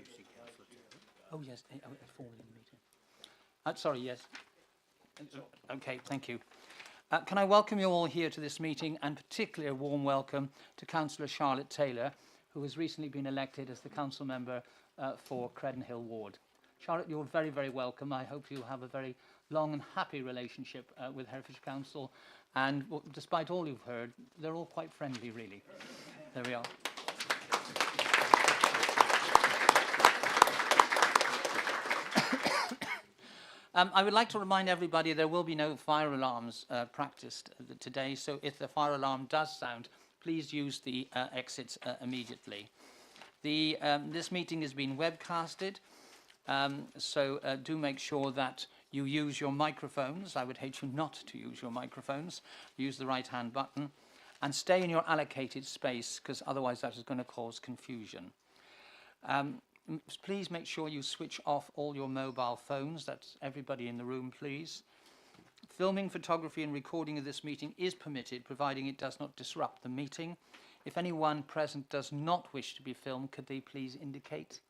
introducing Councillor Taylor. Oh, yes, formally in the meeting. Sorry, yes. Okay, thank you. Can I welcome you all here to this meeting, and particularly a warm welcome to Councillor Charlotte Taylor, who has recently been elected as the council member for Credenhill Ward. Charlotte, you're very, very welcome. I hope you have a very long and happy relationship with Herefordshire Council, and despite all you've heard, they're all quite friendly, really. There we are. I would like to remind everybody there will be no fire alarms practiced today, so if the fire alarm does sound, please use the exits immediately. This meeting is being webcasted, so do make sure that you use your microphones. I would hate you not to use your microphones. Use the right-hand button and stay in your allocated space, because otherwise that is going to cause confusion. Please make sure you switch off all your mobile phones. That's everybody in the room, please. Filming, photography and recording of this meeting is permitted, providing it does not disrupt the meeting. If anyone present does not wish to be filmed, could they please indicate?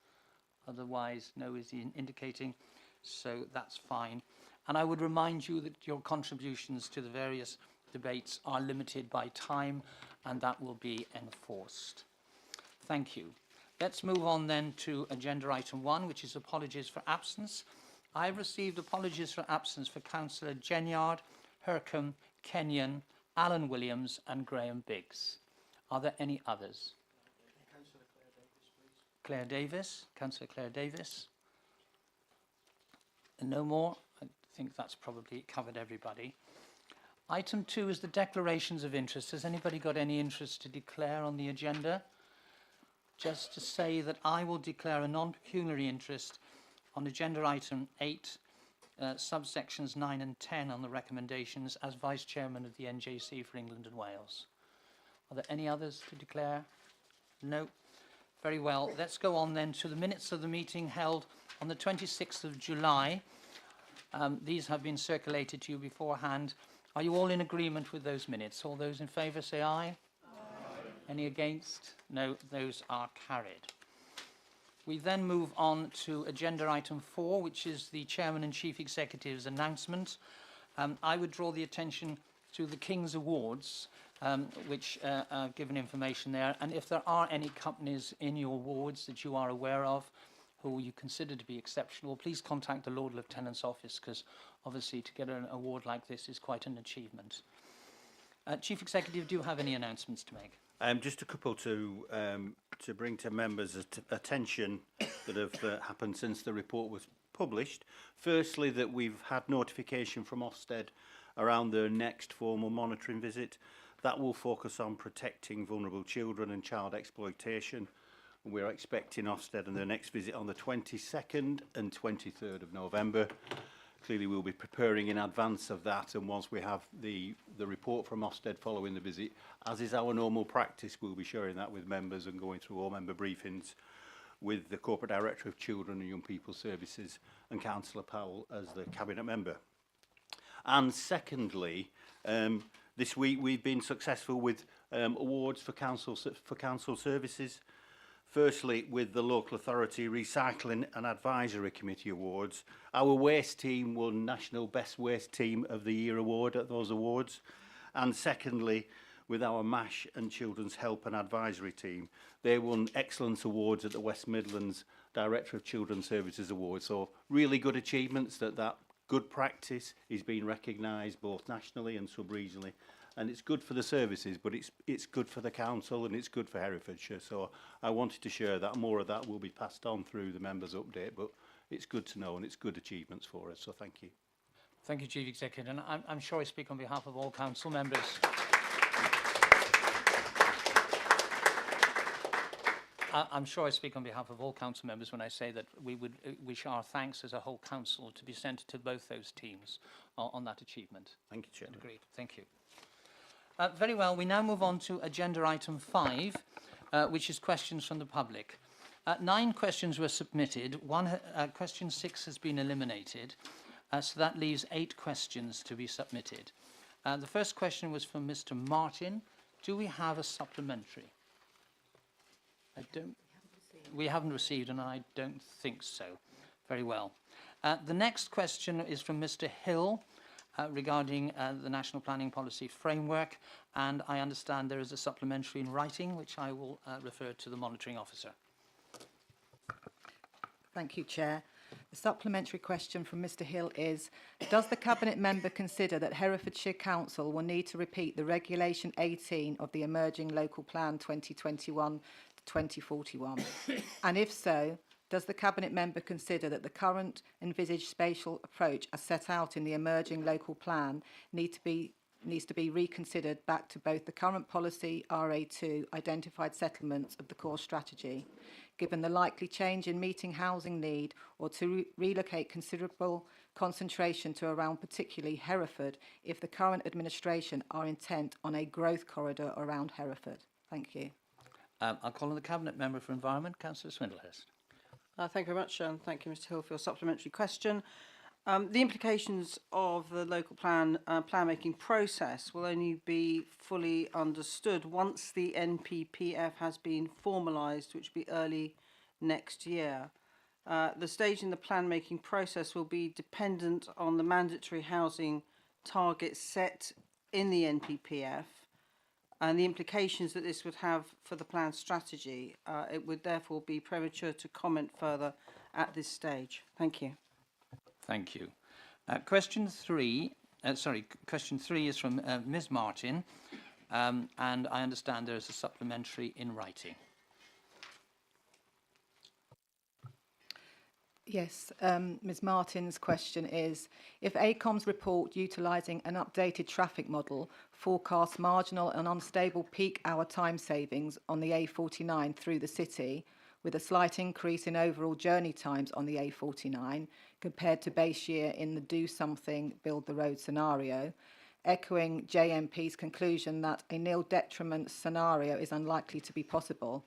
Otherwise, no is indicating, so that's fine. And I would remind you that your contributions to the various debates are limited by time, and that will be enforced. Thank you. Let's move on then to agenda item 1, which is apologies for absence. I've received apologies for absence for Councillor Genyard, Hercombe, Kenyon, Alan Williams and Graham Biggs. Are there any others? Councillor Claire Davis, please. Claire Davis, Councillor Claire Davis. And no more? I think that's probably covered everybody. Item 2 is the declarations of interest. Has anybody got any interest to declare on the agenda? Just to say that I will declare a non-pecuniary interest on agenda item 8, subsections 9 and 10 on the recommendations as Vice Chairman of the NJC for England and Wales. Are there any others to declare? No. Very well. Let's go on then to the minutes of the meeting held on the 26th of July. These have been circulated to you beforehand. Are you all in agreement with those minutes? All those in favour say aye. Any against? No, those are carried. We then move on to agenda item 4, which is the Chairman and Chief Executive's announcement. I would draw the attention to the King's Awards, which are given information there. And if there are any companies in your wards that you are aware of who you consider to be exceptional, please contact the Lord Lieutenant's office, because obviously to get an award like this is quite an achievement. Chief Executive, do you have any announcements to make? Just a couple to bring to members' attention that have happened since the report was published. Firstly, that we've had notification from Ofsted around the next formal monitoring visit. That will focus on protecting vulnerable children and child exploitation. We're expecting Ofsted on their next visit on the 22nd and 23rd of November. Clearly we'll be preparing in advance of that, and once we have the report from Ofsted following the visit, as is our normal practice, we'll be sharing that with members and going through all member briefings with the Corporate Director of Children and Young People Services and Councillor Powell as the Cabinet member. And secondly, this week we've been successful with awards for council services. Firstly, with the Local Authority Recycling and Advisory Committee Awards, our waste team won National Best Waste Team of the Year award at those awards. And secondly, with our MASH and Children's Help and Advisory team, they won Excellence Awards at the West Midlands Director of Children's Services Awards. So really good achievements, that good practice is being recognised both nationally and sub-regionally. And it's good for the services, but it's good for the council and it's good for Herefordshire. So I wanted to share that. More of that will be passed on through the members' update, but it's good to know and it's good achievements for us. So thank you. Thank you, Chief Executive. And I'm sure I speak on behalf of all council members. I'm sure I speak on behalf of all council members when I say that we would wish our thanks as a whole council to be sent to both those teams on that achievement. Thank you, Chairman. Agreed. Thank you. Very well, we now move on to agenda item 5, which is questions from the public. 9 questions were submitted. Question 6 has been eliminated, so that leaves 8 questions to be submitted. The first question was from Mr. Martin. Do we have a supplementary? I don't. We haven't received, and I don't think so. Very well. The next question is from Mr. Hill regarding the National Planning Policy Framework, and I understand there is a supplementary in writing, which I will refer to the monitoring officer. Thank you, Chair. The supplementary question from Mr. Hill is, does the Cabinet member consider that Herefordshire Council will need to repeat the Regulation 18 of the Emerging Local Plan 2021 to 2041? And if so, does the Cabinet member consider that the current envisaged spatial approach as set out in the Emerging Local Plan needs to be reconsidered back to both the current policy RA2 identified settlements of the core strategy, given the likely change in meeting housing need, or to relocate considerable concentration to around particularly Hereford if the current administration are intent on a growth corridor around Hereford? Thank you. I'll call on the Cabinet Member for Environment, Councillor Swindlehurst. Thank you very much, and thank you, Mr. Hill, for your supplementary question. The implications of the local plan making process will only be fully understood once the NPPF has been formalised, which will be early next year. The stage in the plan making process will be dependent on the mandatory housing targets set in the NPPF and the implications that this would have for the plan strategy. It would therefore be premature to comment further at this stage. Thank you. Thank you. Question three is from Ms. Martin, and I understand there is a supplementary in writing. Yes, Ms. Martin's question is, if AECOM's report utilising an updated traffic model forecasts marginal and unstable peak hour time savings on the A49 through the city, with a slight increase in overall journey times on the A49 compared to base year in the do something, build the road scenario, echoing JMP's conclusion that a nil detriment scenario is unlikely to be possible,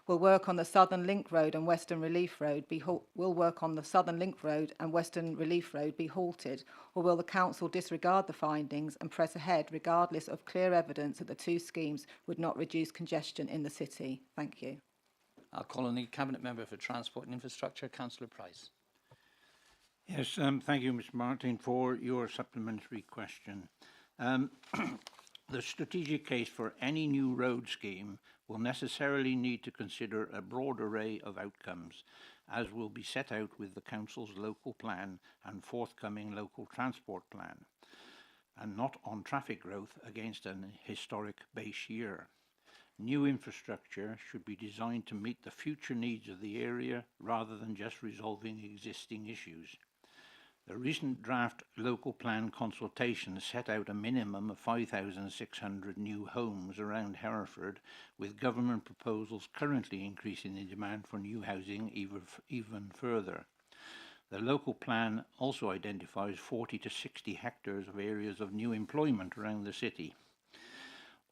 will work on the Southern Link Road and Western Relief Road be halted, or will the council disregard the findings and press ahead regardless of clear evidence that the two schemes would not reduce congestion in the city? Thank you. I'll call on the Cabinet Member for Transport and Infrastructure, Councillor Price. Yes, thank you, Mr. Martin, for your supplementary question. The strategic case for any new road scheme will necessarily need to consider a broad array of outcomes, as will be set out with the Council's local plan and forthcoming local transport plan, and not on traffic growth against an historic base year. New infrastructure should be designed to meet the future needs of the area rather than just resolving existing issues. The recent draft local plan consultation set out a minimum of 5,600 new homes around Hereford, with government proposals currently increasing the demand for new housing even further. The local plan also identifies 40 to 60 hectares of areas of new employment around the city.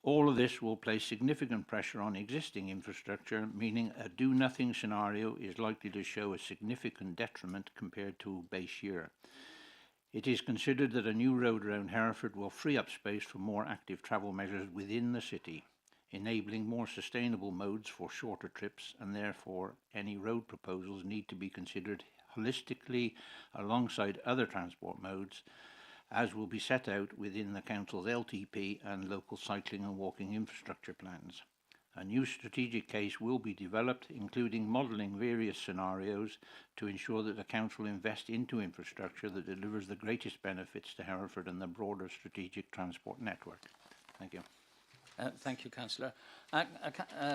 All of this will place significant pressure on existing infrastructure, meaning a do-nothing scenario is likely to show a significant detriment compared to base year. It is considered that a new road around Hereford will free up space for more active travel measures within the city, enabling more sustainable modes for shorter trips, and therefore any road proposals need to be considered holistically alongside other transport modes, as will be set out within the Council's LTP and local cycling and walking infrastructure plans. A new strategic case will be developed, including modelling various scenarios to ensure that the Council invests into infrastructure that delivers the greatest benefits to Hereford and the broader strategic transport network. Thank you. Thank you, Councillor.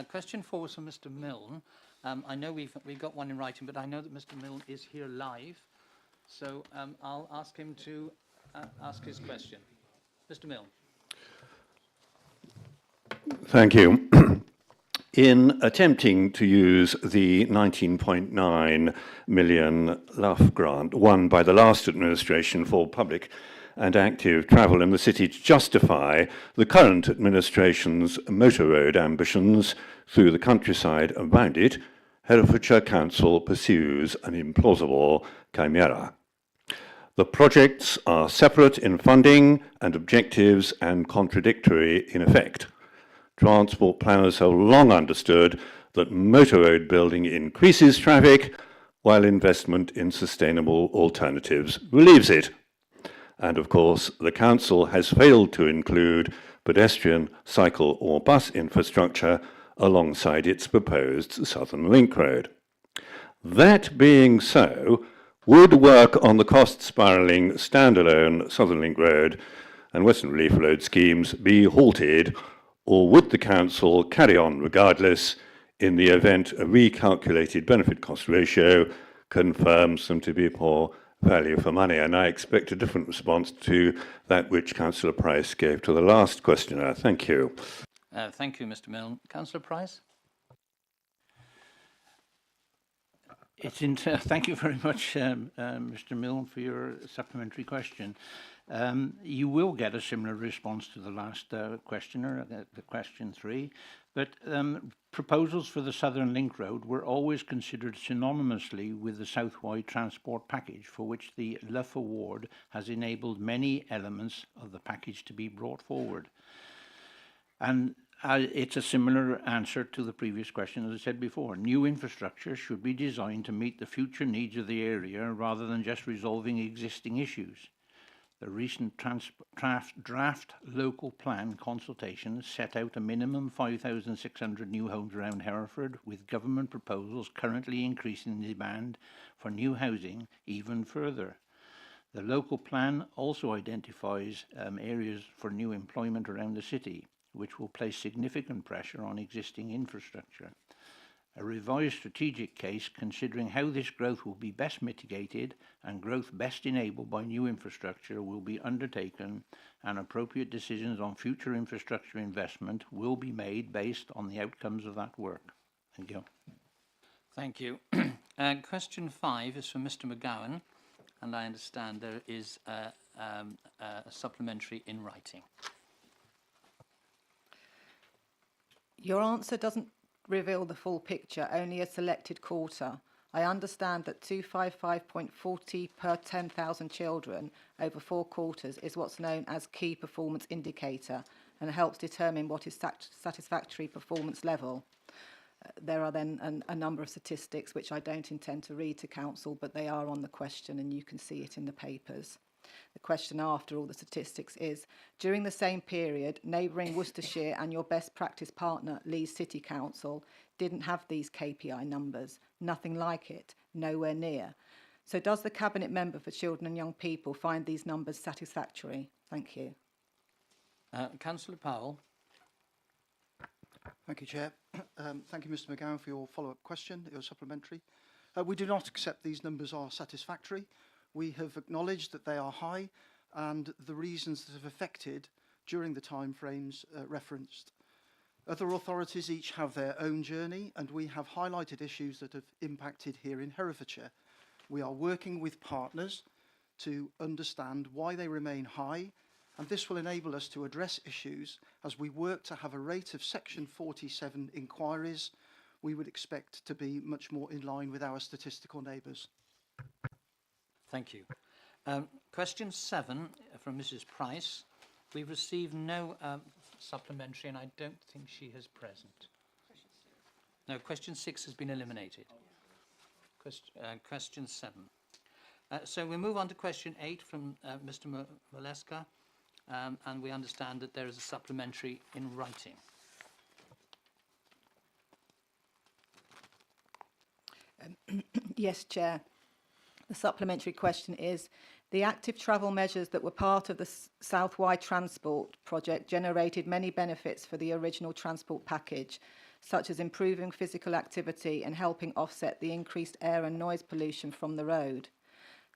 Question 4 is from Mr. Milne. I know we've got one in writing, but I know that Mr. Milne is here live, so I'll ask him to ask his question. Mr. Milne. Thank you. In attempting to use the 19.9 million LUF grant won by the last administration for public and active travel in the city to justify the current administration's motor road ambitions through the countryside around it, Herefordshire Council pursues an implausible chimera. The projects are separate in funding and objectives and contradictory in effect. Transport planners have long understood that motor road building increases traffic while investment in sustainable alternatives relieves it. And of course, the Council has failed to include pedestrian, cycle or bus infrastructure alongside its proposed Southern Link Road. That being so, would work on the cost-spiralling standalone Southern Link Road and Western Relief Road schemes be halted, or would the Council carry on regardless in the event a recalculated benefit-cost ratio confirms them to be poor value for money? And I expect a different response to that which Councillor Price gave to the last questioner. Thank you. Thank you, Mr. Milne. Councillor Price? Thank you very much, Mr. Milne, for your supplementary question. You will get a similar response to the last questioner, the question 3, but proposals for the Southern Link Road were always considered synonymously with the South-wide Transport Package, for which the LUF award has enabled many elements of the package to be brought forward. And it's a similar answer to the previous question, as I said before. New infrastructure should be designed to meet the future needs of the area rather than just resolving existing issues. The recent draft local plan consultation set out a minimum 5,600 new homes around Hereford, with government proposals currently increasing the demand for new housing even further. The local plan also identifies areas for new employment around the city, which will place significant pressure on existing infrastructure. A revised strategic case considering how this growth will be best mitigated and growth best enabled by new infrastructure will be undertaken, and appropriate decisions on future infrastructure investment will be made based on the outcomes of that work. Thank you. Thank you. Question 5 is from Mr. McGowan, and I understand there is a supplementary in writing. Your answer doesn't reveal the full picture, only a selected quarter. I understand that 255.40 per 10,000 children over 4 quarters is what's known as key performance indicator and helps determine what is satisfactory performance level. There are then a number of statistics which I don't intend to read to Council, but they are on the question and you can see it in the papers. The question after all the statistics is, during the same period, neighbouring Worcestershire and your best practice partner, Leeds City Council, didn't have these KPI numbers. Nothing like it, nowhere near. So does the Cabinet Member for Children and Young People find these numbers satisfactory? Thank you. Councillor Powell. Thank you, Chair. Thank you, Mr. McGowan, for your follow-up question, your supplementary. We do not accept these numbers are satisfactory. We have acknowledged that they are high and the reasons that have affected during the timeframes referenced. Other authorities each have their own journey, and we have highlighted issues that have impacted here in Herefordshire. We are working with partners to understand why they remain high, and this will enable us to address issues as we work to have a rate of Section 47 inquiries we would expect to be much more in line with our statistical neighbours. Thank you. Question 7 from Mrs. Price. We've received no supplementary, and I don't think she is present. No, question 6 has been eliminated. Question 7. So we move on to question 8 from Mr. Valeska, and we understand that there is a supplementary in writing. Yes, Chair. The supplementary question is, the active travel measures that were part of the South-wide Transport project generated many benefits for the original transport package, such as improving physical activity and helping offset the increased air and noise pollution from the road.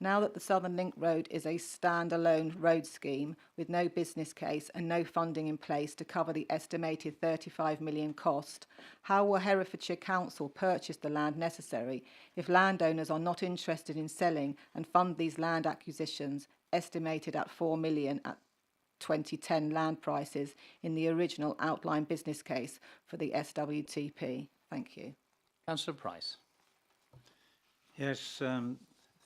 Now that the Southern Link Road is a standalone road scheme with no business case and no funding in place to cover the estimated 35 million cost, how will Herefordshire Council purchase the land necessary if landowners are not interested in selling and fund these land acquisitions, estimated at 4 million at 2010 land prices in the original outline business case for the SWTP? Thank you. Councillor Price. Yes,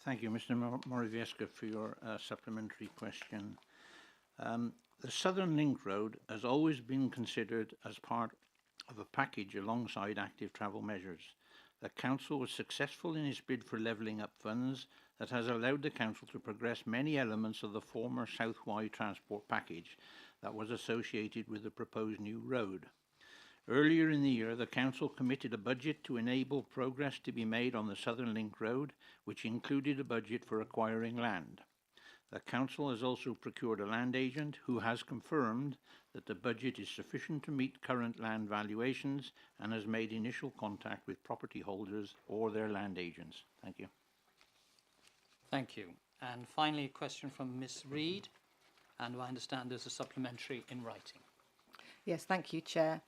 thank you, Mr. Moravieska, for your supplementary question. The Southern Link Road has always been considered as part of a package alongside active travel measures. The Council was successful in its bid for levelling up funds that has allowed the Council to progress many elements of the former South Wye transport package that was associated with the proposed new road. Earlier in the year, the Council committed a budget to enable progress to be made on the Southern Link Road, which included a budget for acquiring land. The Council has also procured a land agent who has confirmed that the budget is sufficient to meet current land valuations and has made initial contact with property holders or their land agents. Thank you. Thank you. And finally, a question from Ms Reid, and I understand there's a supplementary in writing. Yes, thank you, Chair.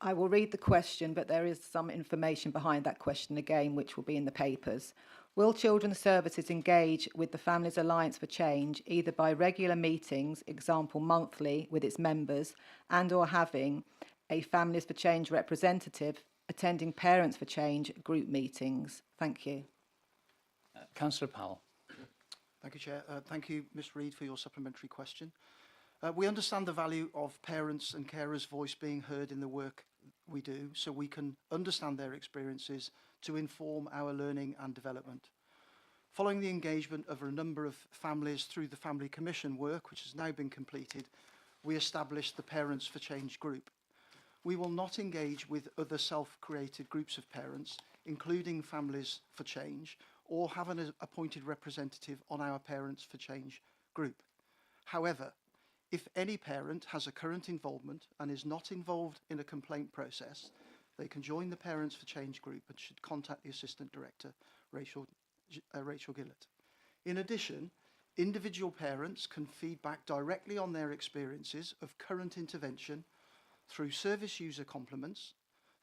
I will read the question, but there is some information behind that question again, which will be in the papers. Will Children's Services engage with the Families Alliance for Change either by regular meetings, example monthly, with its members, and or having a Families for Change representative attending Parents for Change group meetings? Thank you. Councillor Powell. Thank you, Chair. Thank you, Ms Reid, for your supplementary question. We understand the value of parents and carers' voice being heard in the work we do, so we can understand their experiences to inform our learning and development. Following the engagement of a number of families through the Family Commission work, which has now been completed, we established the Parents for Change group. We will not engage with other self-created groups of parents, including Families for Change, or have an appointed representative on our Parents for Change group. However, if any parent has a current involvement and is not involved in a complaint process, they can join the Parents for Change group and should contact the Assistant Director, Rachel Gillett. In addition, individual parents can feed back directly on their experiences of current intervention through service user compliments,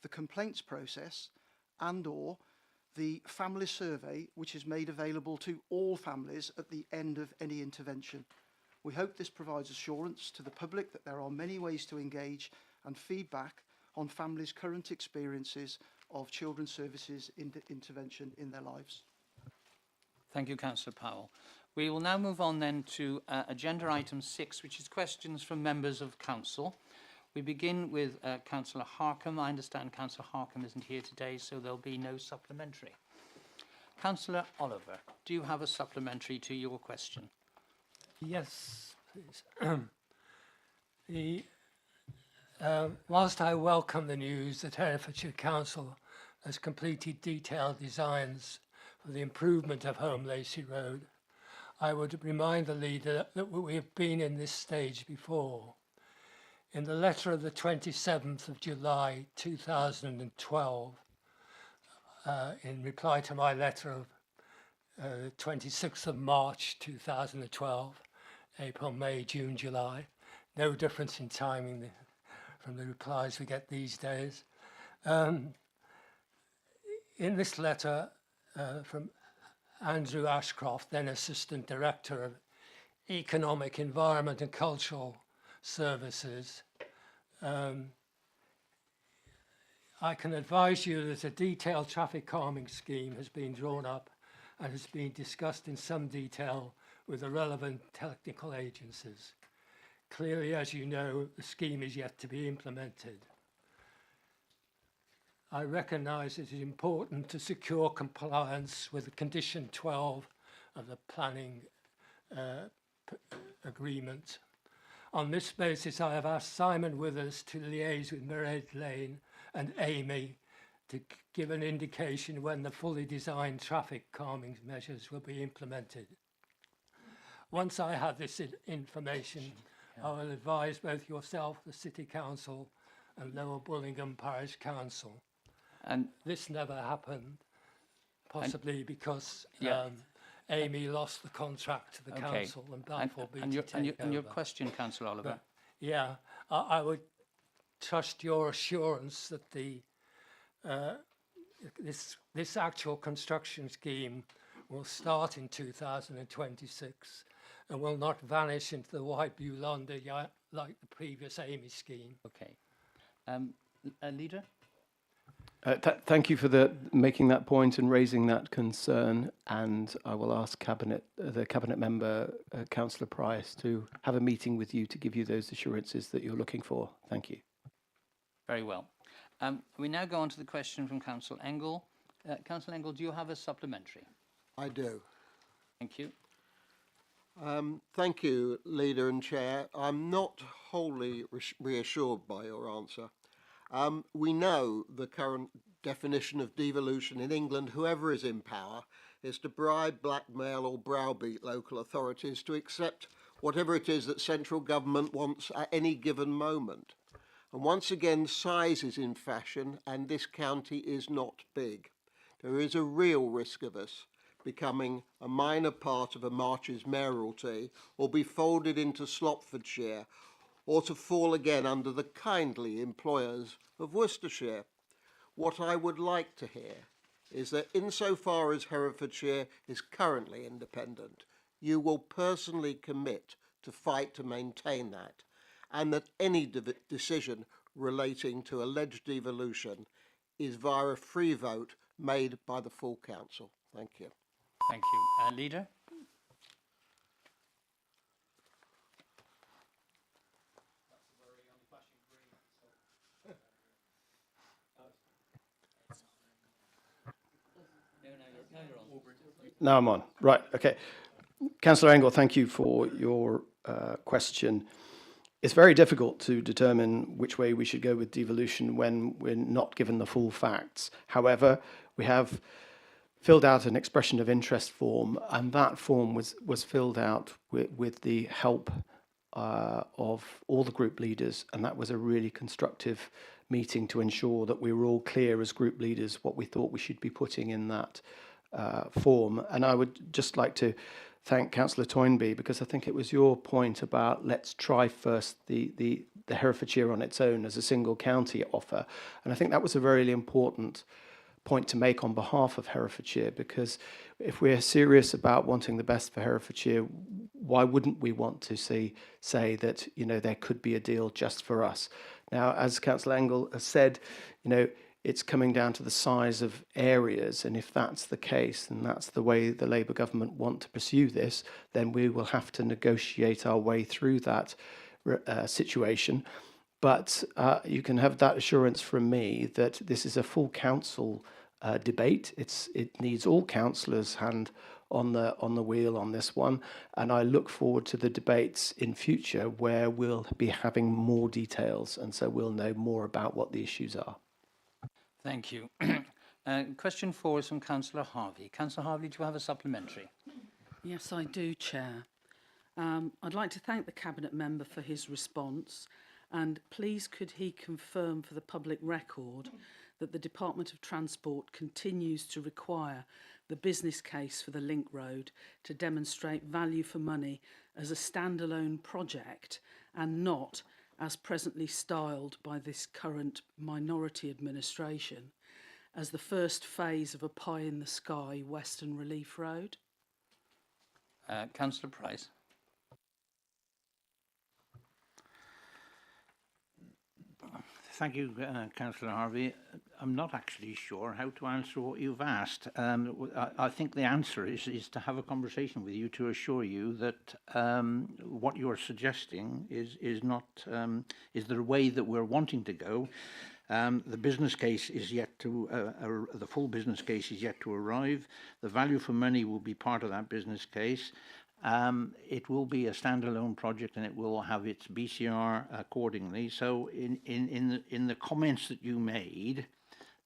the complaints process, and or the family survey, which is made available to all families at the end of any intervention. We hope this provides assurance to the public that there are many ways to engage and feedback on families' current experiences of children's services intervention in their lives. Thank you, Councillor Powell. We will now move on then to agenda item 6, which is questions from members of Council. We begin with Councillor Harkham. I understand Councillor Harkham isn't here today, so there'll be no supplementary. Councillor Oliver, do you have a supplementary to your question? Yes, please. Whilst I welcome the news that Herefordshire Council has completed detailed designs for the improvement of Home Lacey Road, I would remind the leader that we have been in this stage before. In the letter of the 27th of July 2012, in reply to my letter of 26th of March 2012, April, May, June, July. No difference in timing from the replies we get these days. In this letter from Andrew Ashcroft, then Assistant Director of Economic, Environment and Cultural Services, I can advise you that a detailed traffic calming scheme has been drawn up and has been discussed in some detail with the relevant technical agencies. Clearly, as you know, the scheme is yet to be implemented. I recognise it is important to secure compliance with condition 12 of the planning agreement. On this basis, I have asked Simon Withers to liaise with Mairead Lane and Amy to give an indication when the fully designed traffic calming measures will be implemented. Once I have this information, I will advise both yourself, the City Council, and Lower Bullingham Parish Council. And this never happened, possibly because Amy lost the contract to the council and therefore being to take over. And your question, Councillor Oliver? But, I would trust your assurance that the this actual construction scheme will start in 2026 and will not vanish into the white blue London like the previous Amy scheme. Okay. Leader? Thank you for making that point and raising that concern, and I will ask the Cabinet member, Councillor Price, to have a meeting with you to give you those assurances that you're looking for. Thank you. Very well. We now go on to the question from Councillor Engel. Councillor Engel, do you have a supplementary? I do. Thank you. Thank you, Leader and Chair. I'm not wholly reassured by your answer. We know the current definition of devolution in England, whoever is in power, is to bribe, blackmail or browbeat local authorities to accept whatever it is that central government wants at any given moment. And once again, size is in fashion, and this county is not big. There is a real risk of us becoming a minor part of a March's mayoralty, or be folded into Slopfordshire, or to fall again under the kindly employers of Worcestershire. What I would like to hear is that insofar as Herefordshire is currently independent, you will personally commit to fight to maintain that, and that any decision relating to alleged devolution is via a free vote made by the full council. Thank you. Thank you. Leader? Now I'm on. Right, okay. Councillor Engel, thank you for your question. It's very difficult to determine which way we should go with devolution when we're not given the full facts. However, we have filled out an expression of interest form, and that form was filled out with the help of all the group leaders, and that was a really constructive meeting to ensure that we were all clear as group leaders what we thought we should be putting in that form. And I would just like to thank Councillor Toynbee, because I think it was your point about let's try first the Herefordshire on its own as a single county offer. And I think that was a very important point to make on behalf of Herefordshire, because if we're serious about wanting the best for Herefordshire, why wouldn't we want to say that, you know, there could be a deal just for us? Now, as Councillor Engel has said, you know, it's coming down to the size of areas, and if that's the case, and that's the way the Labour government want to pursue this, then we will have to negotiate our way through that situation. But you can have that assurance from me that this is a full council debate. It needs all councillors' hand on the wheel on this one, and I look forward to the debates in future where we'll be having more details, and so we'll know more about what the issues are. Thank you. Question 4 is from Councillor Harvey. Councillor Harvey, do you have a supplementary? Yes, I do, Chair. I'd like to thank the Cabinet member for his response, and please could he confirm for the public record that the Department of Transport continues to require the business case for the link road to demonstrate value for money as a standalone project and not as presently styled by this current minority administration as the first phase of a pie-in-the-sky Western Relief Road? Councillor Price. Thank you, Councillor Harvey. I'm not actually sure how to answer what you've asked. I think the answer is to have a conversation with you to assure you that what you're suggesting is not is the way that we're wanting to go. The business case is yet to the full business case is yet to arrive. The value for money will be part of that business case. It will be a standalone project, and it will have its BCR accordingly. So in the comments that you made,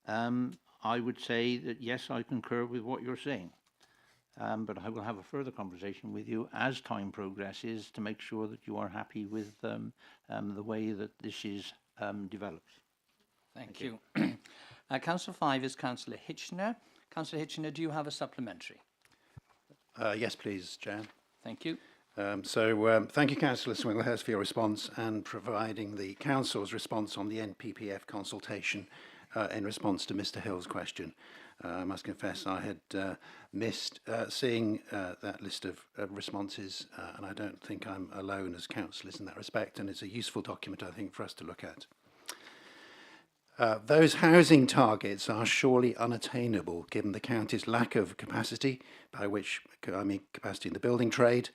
I would say that yes, I concur with what you're saying. But I will have a further conversation with you as time progresses to make sure that you are happy with the way that this is developed. Thank you. Councillor 5 is Councillor Hitchener. Councillor Hitchener, do you have a supplementary? Yes, please, Chair. Thank you. Thank you, Councillor Swinglehurst, for your response and providing the Council's response on the NPPF consultation in response to Mr Hill's question. I must confess I had missed seeing that list of responses, and I don't think I'm alone as councillors in that respect, and it's a useful document, I think, for us to look at. Those housing targets are surely unattainable given the county's lack of capacity, by which I mean capacity in the building trade,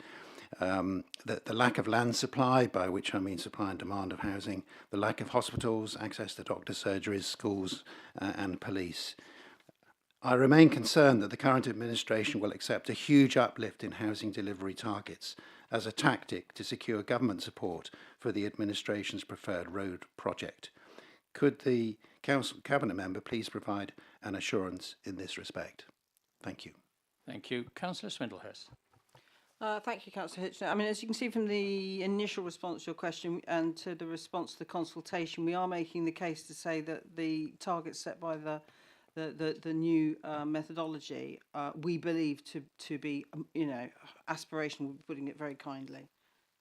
The lack of land supply, by which I mean supply and demand of housing, the lack of hospitals, access to doctor surgeries, schools and police. I remain concerned that the current administration will accept a huge uplift in housing delivery targets as a tactic to secure government support for the administration's preferred road project. Could the Council Cabinet Member please provide an assurance in this respect? Thank you. Thank you. Councillor Swindlehurst. Thank you, Councillor Hitchner. I mean, as you can see from the initial response to your question and to the response to the consultation, we are making the case to say that the targets set by the new methodology, we believe to be, aspirational, putting it very kindly.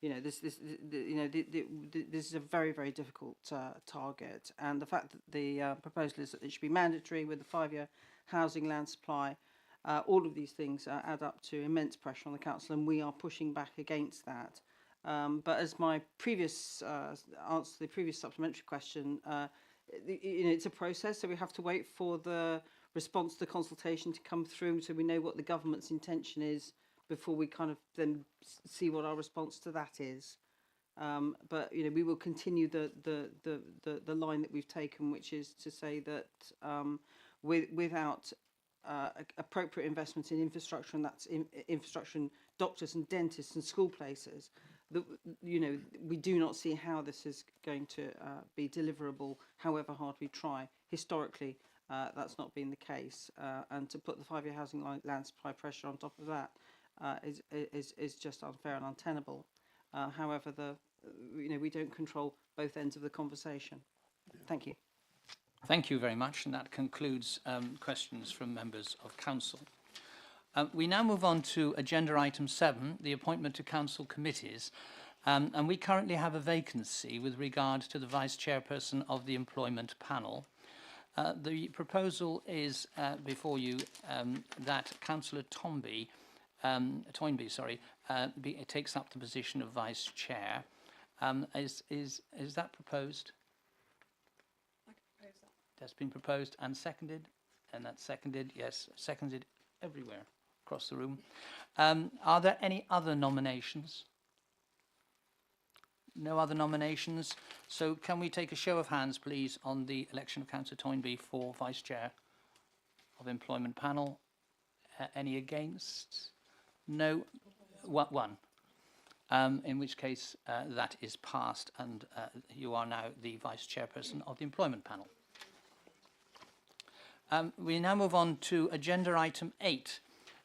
This is a very, very difficult target, and the fact that the proposal is that it should be mandatory with a 5-year housing land supply, all of these things add up to immense pressure on the council, and we are pushing back against that. But as my previous answer to the previous supplementary question, it's a process, so we have to wait for the response to the consultation to come through, so we know what the government's intention is before we kind of then see what our response to that is. But we will continue the line that we've taken, which is to say that without appropriate investment in infrastructure, and that's infrastructure in doctors and dentists and school places, we do not see how this is going to be deliverable, however hard we try. Historically, that's not been the case, and to put the 5-year housing land supply pressure on top of that is just unfair and untenable. However, we don't control both ends of the conversation. Thank you. Thank you very much, and that concludes questions from members of council. We now move on to agenda item 7, the appointment to council committees, and we currently have a vacancy with regard to the vice chairperson of the employment panel. The proposal is before you that Councillor Toynbee takes up the position of vice chair. Is that proposed? I can propose that. That's been proposed and seconded, and that's seconded. Yes, seconded everywhere across the room. Are there any other nominations? No other nominations. So can we take a show of hands, please, on the election of Councillor Toynbee for vice chair of employment panel? Any against? No. One. In which case that is passed, and you are now the vice chairperson of the employment panel. We now move on to agenda item 8.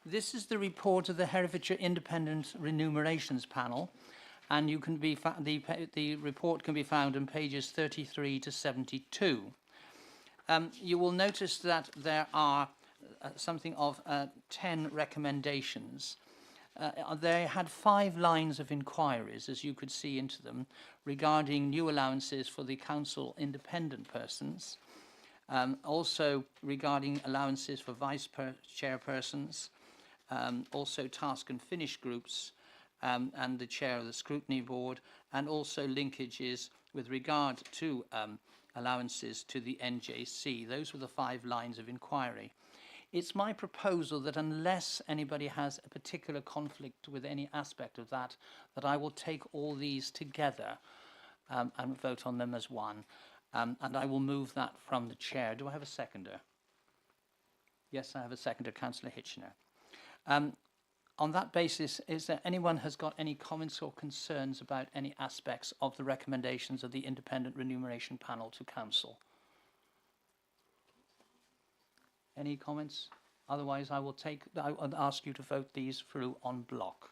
This is the report of the Herefordshire Independent Remunerations Panel, and you can be the report can be found on pages 33 to 72. You will notice that there are something of 10 recommendations. They had 5 lines of inquiries, as you could see into them, regarding new allowances for the council independent persons, also regarding allowances for vice chairpersons, also task and finish groups, and the chair of the scrutiny board, and also linkages with regard to allowances to the NJC. Those were the 5 lines of inquiry. It's my proposal that unless anybody has a particular conflict with any aspect of that, that I will take all these together and vote on them as one. And I will move that from the chair. Do I have a seconder? Yes, I have a seconder, Councillor Hitchner. On that basis, is there anyone has got any comments or concerns about any aspects of the recommendations of the Independent Remuneration Panel to Council? Any comments? Otherwise, I will ask you to vote these through en bloc.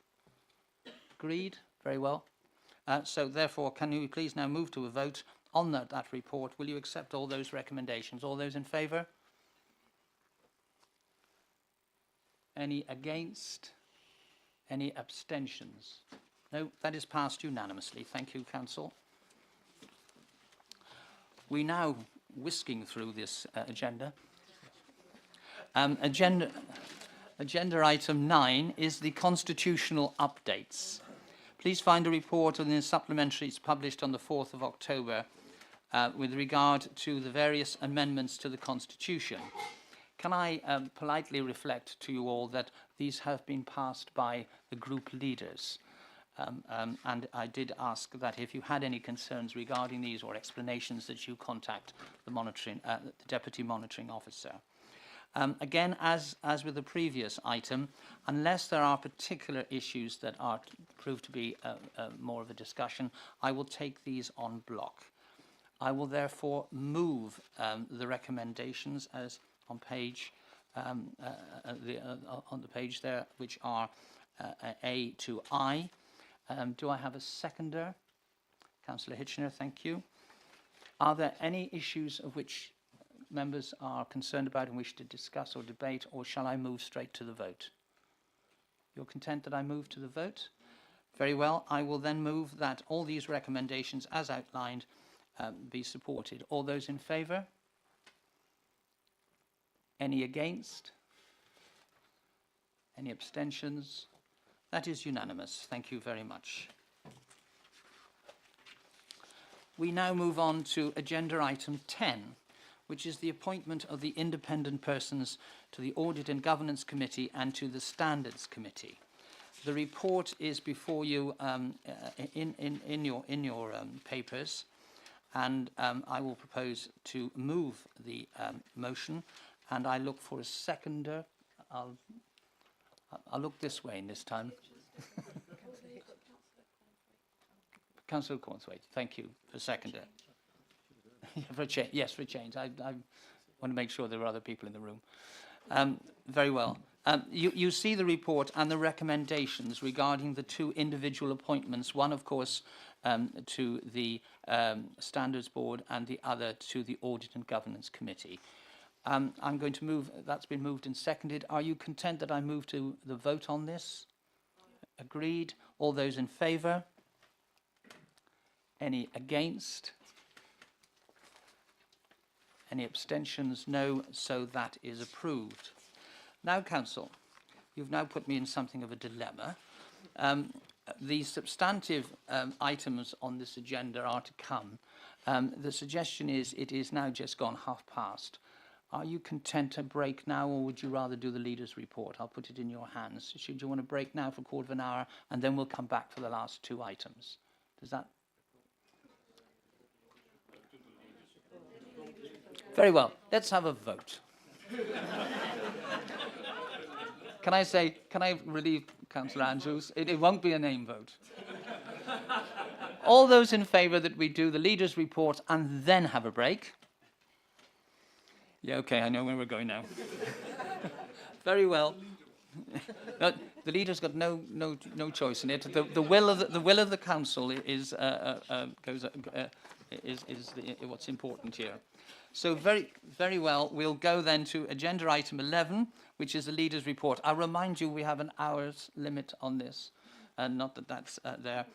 Agreed? Very well. So therefore, can you please now move to a vote on that report? Will you accept all those recommendations? All those in favour? Any against? Any abstentions? No, that is passed unanimously. Thank you, Council. We now, whisking through this agenda. Agenda item 9 is the constitutional updates. Please find a report on the supplementaries published on the 4th of October with regard to the various amendments to the Constitution. Can I politely reflect to you all that these have been passed by the group leaders, And I did ask that if you had any concerns regarding these or explanations, that you contact the Deputy Monitoring Officer. Again, as with the previous item, unless there are particular issues that are proved to be more of a discussion, I will take these on block. I will therefore move the recommendations as on page on the page there, which are A to I. Do I have a seconder? Councillor Hitchener, thank you. Are there any issues of which members are concerned about and wish to discuss or debate, or shall I move straight to the vote? You're content that I move to the vote? Very well. I will then move that all these recommendations as outlined be supported. All those in favour? Any against? Any abstentions? That is unanimous. Thank you very much. We now move on to agenda item 10, which is the appointment of the independent persons to the Audit and Governance Committee and to the Standards Committee. The report is before you in your papers, and I will propose to move the motion, and I look for a seconder. I'll look this way this time. Councillor Cornthwaite, thank you for seconder. For a change, yes, for a change. I want to make sure there are other people in the room. Very well. You see the report and the recommendations regarding the two individual appointments. One, of course, to the Standards Board, and the other to the Audit and Governance Committee. I'm going to move. That's been moved and seconded. Are you content that I move to the vote on this? Agreed. All those in favour? Any against? Any abstentions? No. So that is approved. Now, Council, you've now put me in something of a dilemma. The substantive items on this agenda are to come. The suggestion is it is now just gone past. Are you content to break now, or would you rather do the leader's report? I'll put it in your hands. Should you want to break now for a quarter of an hour, and then we'll come back for the last two items? Does that? Very well. Let's have a vote. Can I relieve Councillor Andrews? It won't be a name vote. All those in favour that we do the leader's report and then have a break? Yeah, okay, I know where we're going now. Very well. No, the leader's got no choice in it. The will of the council is what's important here. So very well. We'll go then to agenda item 11, which is the leader's report. I'll remind you we have an hour's limit on this, not that that's there,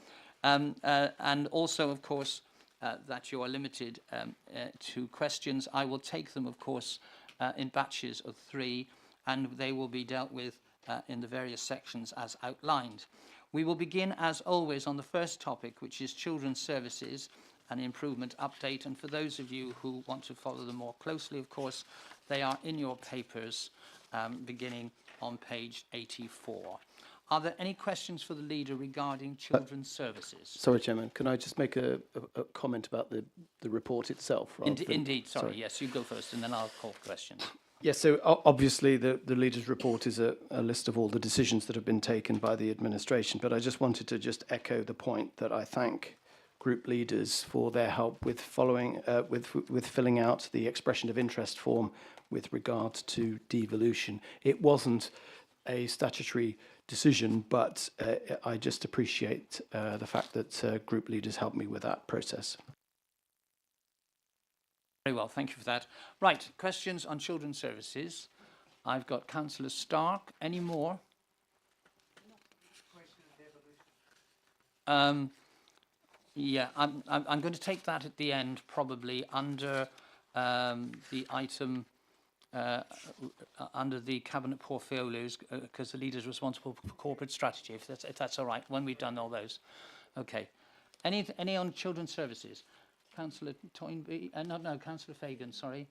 and also, of course, that you are limited to questions. I will take them, of course, in batches of 3, and they will be dealt with in the various sections as outlined. We will begin, as always, on the first topic, which is children's services and improvement update. And for those of you who want to follow them more closely, of course, they are in your papers, beginning on page 84. Are there any questions for the leader regarding children's services? Sorry, Chairman, can I just make a comment about the report itself? Indeed, sorry, yes, you go first and then I'll call questions. Yes, so obviously the leader's report is a list of all the decisions that have been taken by the administration, but I just wanted to just echo the point that I thank group leaders for their help with following, with filling out the expression of interest form with regard to devolution. It wasn't a statutory decision, but I just appreciate the fact that group leaders helped me with that process. Very well, thank you for that. Right, questions on children's services. I've got Councillor Stark. Any more? Yeah, I'm going to take that at the end, probably under the item under the cabinet portfolios, because the leader is responsible for corporate strategy. If that's all right, when we've done all those. Okay. Any on children's services? Councillor Toynbee? No, Councillor Fagan. Sorry.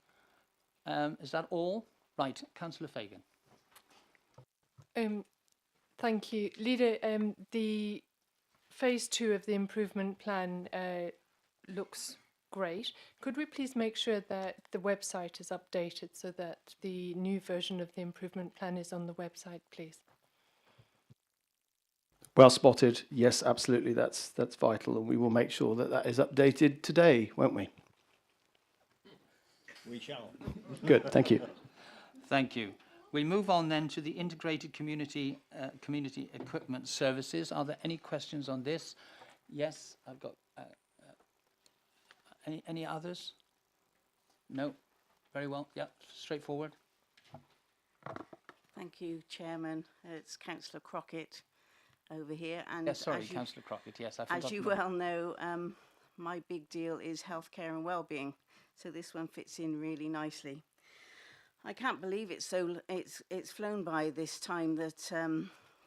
Is that all? Right, Councillor Fagan. Thank you, Leader. The phase 2 of the improvement plan looks great. Could we please make sure that the website is updated so that the new version of the improvement plan is on the website, please? Well spotted. Yes, absolutely. That's vital, and we will make sure that that is updated today, won't we? We shall. Good. Thank you. Thank you. We move on then to the integrated community equipment services. Are there any questions on this? Yes, I've got any others? No. Very well. Yeah, straightforward. Thank you, Chairman. It's Councillor Crockett over here. And Yes, sorry, Councillor Crockett. Yes, I forgot. as you well know, my big deal is healthcare and well-being. So this one fits in really nicely. I can't believe it's flown by this time that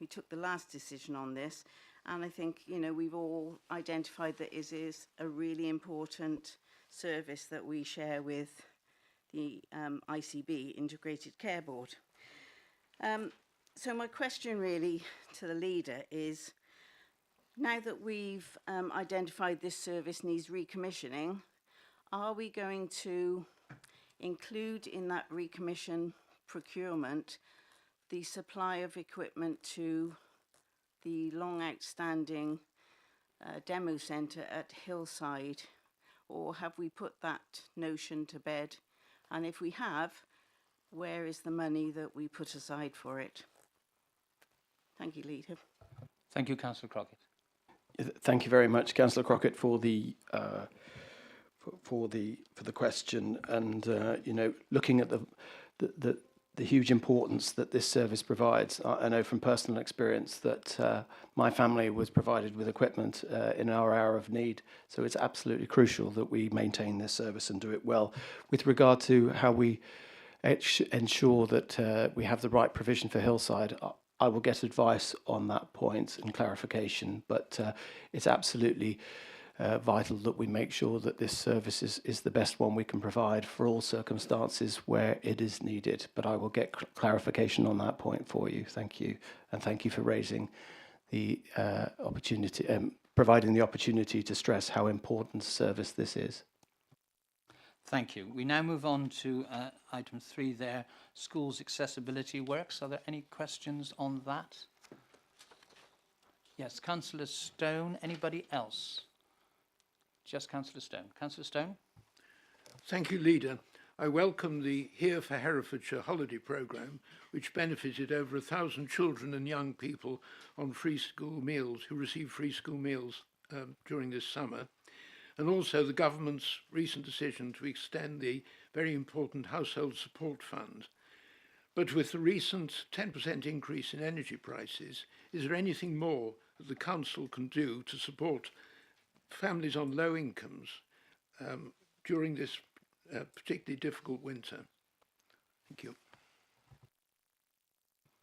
we took the last decision on this, and I think we've all identified that it is a really important service that we share with the ICB, Integrated Care Board. So my question really to the leader is, now that we've identified this service needs recommissioning, are we going to include in that recommission procurement the supply of equipment to the long outstanding demo centre at Hillside, or have we put that notion to bed? And if we have, where is the money that we put aside for it? Thank you, Leader. Thank you, Councillor Crockett. Thank you very much, Councillor Crockett, for the question, and looking at the huge importance that this service provides. I know from personal experience that my family was provided with equipment in our hour of need, so it's absolutely crucial that we maintain this service and do it well. With regard to how we ensure that we have the right provision for Hillside, I will get advice on that point and clarification, but it's absolutely vital that we make sure that this service is the best one we can provide for all circumstances where it is needed. But I will get clarification on that point for you. Thank you. And thank you for raising the opportunity, providing the opportunity to stress how important service this is. Thank you. We now move on to item 3 there, schools accessibility works. Are there any questions on that? Yes, Councillor Stone. Anybody else? Just Councillor Stone. Councillor Stone? Thank you, Leader. I welcome the Here for Herefordshire holiday programme, which benefited over 1,000 children and young people on free school meals, who received free school meals during this summer. And also the government's recent decision to extend the very important household support fund. But with the recent 10% increase in energy prices, is there anything more that the council can do to support families on low incomes during this particularly difficult winter? Thank you.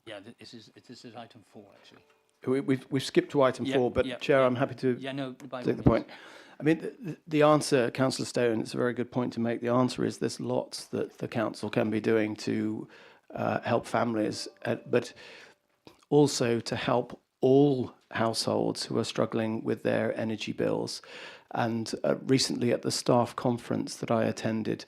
Yeah, this is item 4 actually. We've skipped to item 4, but Chair, I'm happy to take the point. I mean, the answer, Councillor Stone, it's a very good point to make. The answer is there's lots that the council can be doing to help families, but also to help all households who are struggling with their energy bills. And recently at the staff conference that I attended,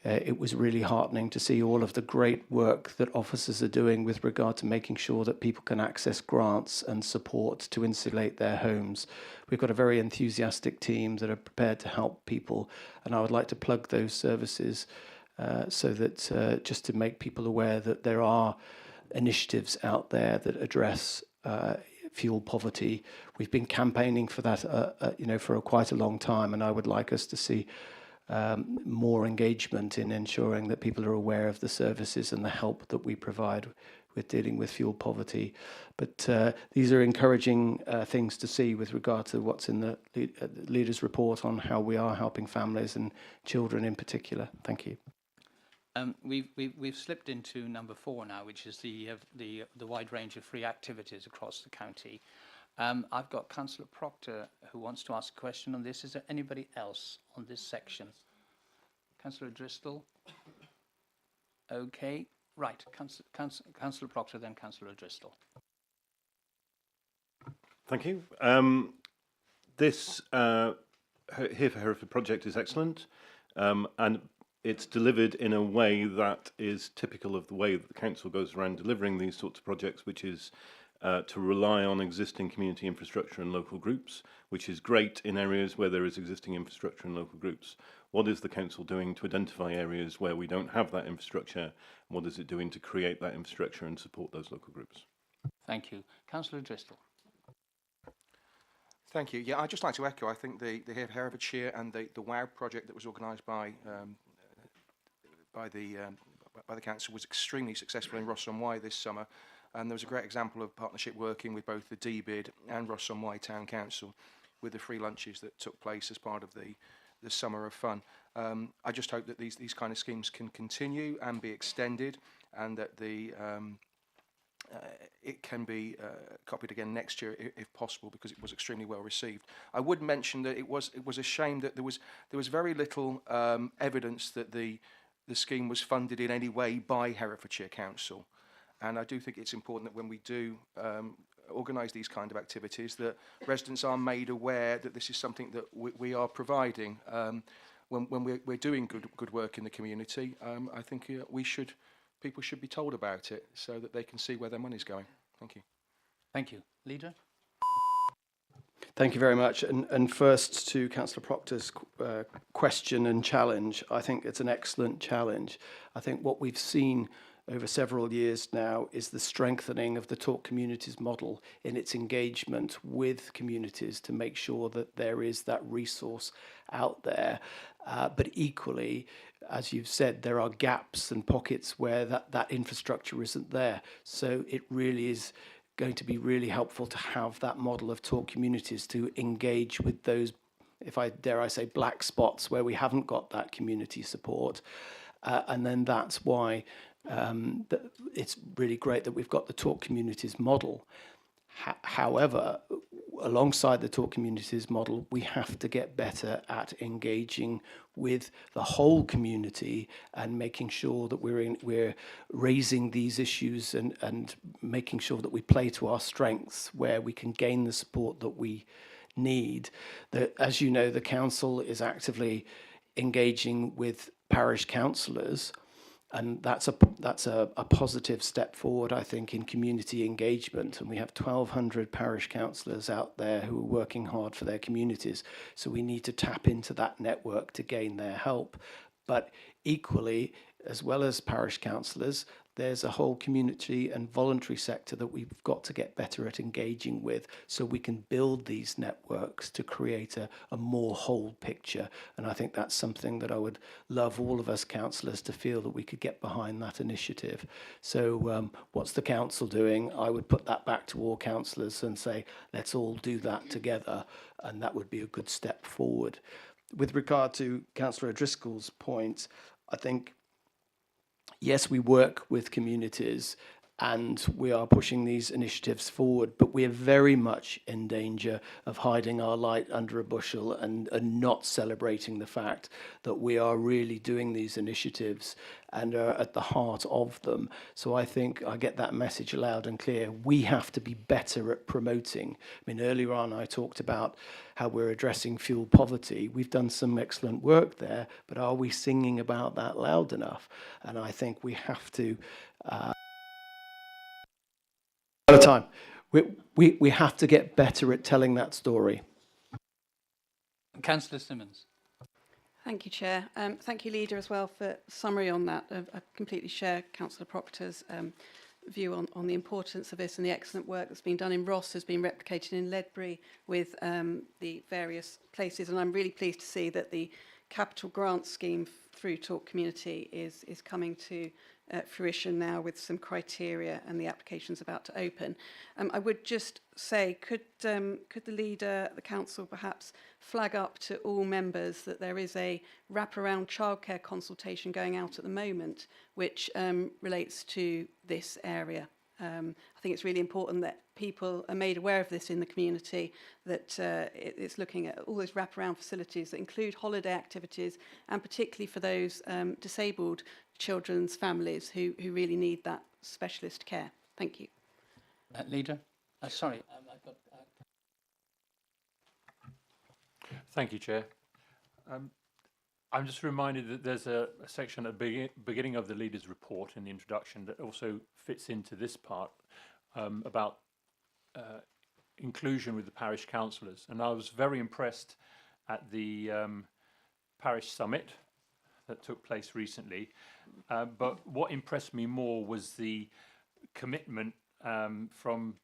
it was really heartening to see all of the great work that officers are doing with regard to making sure that people can access grants and support to insulate their homes. We've got a very enthusiastic team that are prepared to help people, and I would like to plug those services so that just to make people aware that there are initiatives out there that address fuel poverty. We've been campaigning for that, for quite a long time, and I would like us to see more engagement in ensuring that people are aware of the services and the help that we provide with dealing with fuel poverty. But these are encouraging things to see with regard to what's in the leader's report on how we are helping families and children in particular. Thank you. We've slipped into number 4 now, which is the wide range of free activities across the county. I've got Councillor Proctor who wants to ask a question on this. Is there anybody else on this section? Councillor Driscoll? Okay, right. Councillor Proctor, then Councillor Driscoll. Thank you. this Here for Hereford project is excellent, and it's delivered in a way that is typical of the way that the council goes around delivering these sorts of projects, which is to rely on existing community infrastructure and local groups, which is great in areas where there is existing infrastructure and local groups. What is the council doing to identify areas where we don't have that infrastructure? And what is it doing to create that infrastructure and support those local groups? Thank you. Councillor Driscoll. Thank you. Yeah, I'd just like to echo, I think the Herefordshire and the WOW project that was organised by the council was extremely successful in Ross-on-Wye this summer, and there was a great example of partnership working with both the DBID and Ross-on-Wye Town Council with the free lunches that took place as part of the Summer of Fun. I just hope that these kind of schemes can continue and be extended, and that it can be copied again next year if possible, because it was extremely well received. I would mention that it was a shame that there was very little evidence that the scheme was funded in any way by Herefordshire Council, and I do think it's important that when we do organise these kind of activities, that residents are made aware that this is something that we are providing. When we're doing good work in the community, I think people should be told about it so that they can see where their money's going. Thank you. Thank you. Leader? Thank you very much. And first to Councillor Proctor's question and challenge, I think it's an excellent challenge. I think what we've seen over several years now is the strengthening of the Talk Communities model in its engagement with communities to make sure that there is that resource out there. But equally, as you've said, there are gaps and pockets where that infrastructure isn't there. So it really is going to be really helpful to have that model of Talk Communities to engage with those, if I dare I say, black spots where we haven't got that community support. And then that's why it's really great that we've got the Talk Communities model. However, alongside the Talk Communities model, we have to get better at engaging with the whole community and making sure that we're raising these issues and making sure that we play to our strengths where we can gain the support that we need. As you know, the council is actively engaging with parish councillors, and that's a positive step forward, I think, in community engagement. And we have 1,200 parish councillors out there who are working hard for their communities. So we need to tap into that network to gain their help. But equally, as well as parish councillors, there's a whole community and voluntary sector that we've got to get better at engaging with, so we can build these networks to create a more whole picture. And I think that's something that I would love all of us councillors to feel that we could get behind that initiative. So what's the council doing? I would put that back to all councillors and say, let's all do that together, and that would be a good step forward. With regard to Councillor Driscoll's point, I think, yes, we work with communities and we are pushing these initiatives forward, but we are very much in danger of hiding our light under a bushel and not celebrating the fact that we are really doing these initiatives and are at the heart of them. So I think I get that message loud and clear. We have to be better at promoting. I mean, earlier on I talked about how we're addressing fuel poverty. We've done some excellent work there, but are we singing about that loud enough? And I think we have to at a time. We have to get better at telling that story. Councillor Simmons. Thank you, Chair. Thank you, Leader, as well, for summary on that. I completely share Councillor Proctor's view on the importance of this, and the excellent work that's been done in Ross has been replicated in Ledbury with the various places. And I'm really pleased to see that the capital grant scheme through Talk Community is coming to fruition now with some criteria, and the application's about to open. I would just say, could the Leader, the Council, perhaps flag up to all members that there is a wraparound childcare consultation going out at the moment, which relates to this area. I think it's really important that people are made aware of this in the community, that it's looking at all those wraparound facilities that include holiday activities, and particularly for those disabled children's families who really need that specialist care. Thank you. Leader? Sorry, I've got... Thank you, Chair. I'm just reminded that there's a section at the beginning of the leader's report in the introduction that also fits into this part about inclusion with the parish councillors. And I was very impressed at the parish summit that took place recently. But what impressed me more was the commitment from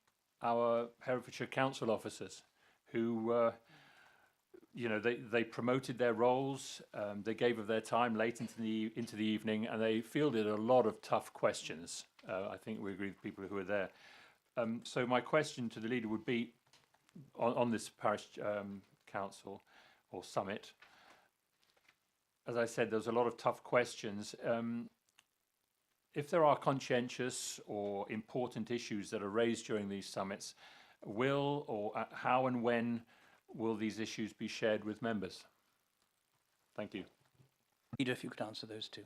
our Herefordshire Council officers who you know, they promoted their roles, they gave of their time late into the evening, and they fielded a lot of tough questions. I think we agree with people who were there. So my question to the leader would be, on this parish council or summit, as I said, there's a lot of tough questions. If there are conscientious or important issues that are raised during these summits, will or how and when will these issues be shared with members? Thank you. Leader, if you could answer those two.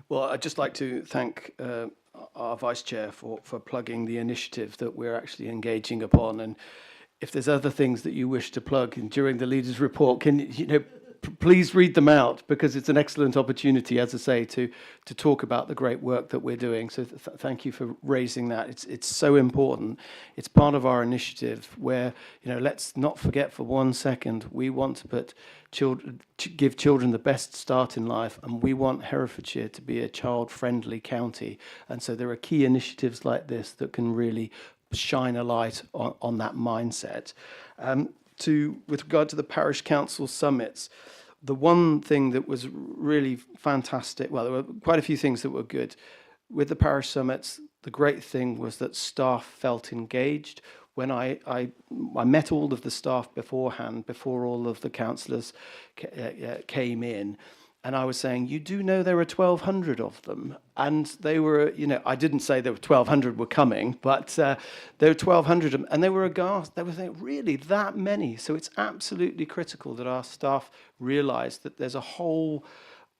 Well, I'd just like to thank our Vice Chair for plugging the initiative that we're actually engaging upon. And if there's other things that you wish to plug during the leader's report, please read them out, because it's an excellent opportunity, as I say, to talk about the great work that we're doing. So thank you for raising that. It's so important. It's part of our initiative where, let's not forget for 1 second, we want to put give children the best start in life, and we want Herefordshire to be a child-friendly county. And so there are key initiatives like this that can really shine a light on that mindset. With regard to the parish council summits, the one thing that was really fantastic, well, there were quite a few things that were good. With the parish summits, the great thing was that staff felt engaged. When I met all of the staff beforehand, before all of the councillors came in, and I was saying, you do know there are 1,200 of them. And they were, I didn't say there were 1,200 were coming, but there were 1,200, and they were aghast. They were saying, really, that many? So it's absolutely critical that our staff realise that there's a whole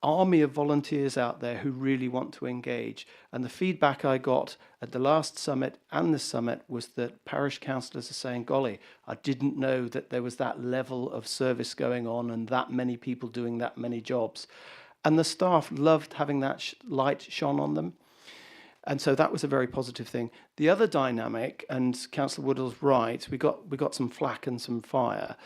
army of volunteers out there who really want to engage. And the feedback I got at the last summit and this summit was that parish councillors are saying, golly, I didn't know that there was that level of service going on and that many people doing that many jobs. And the staff loved having that light shone on them. And so that was a very positive thing. The other dynamic, and Councillor Woodall's right, we got some flack and some fire,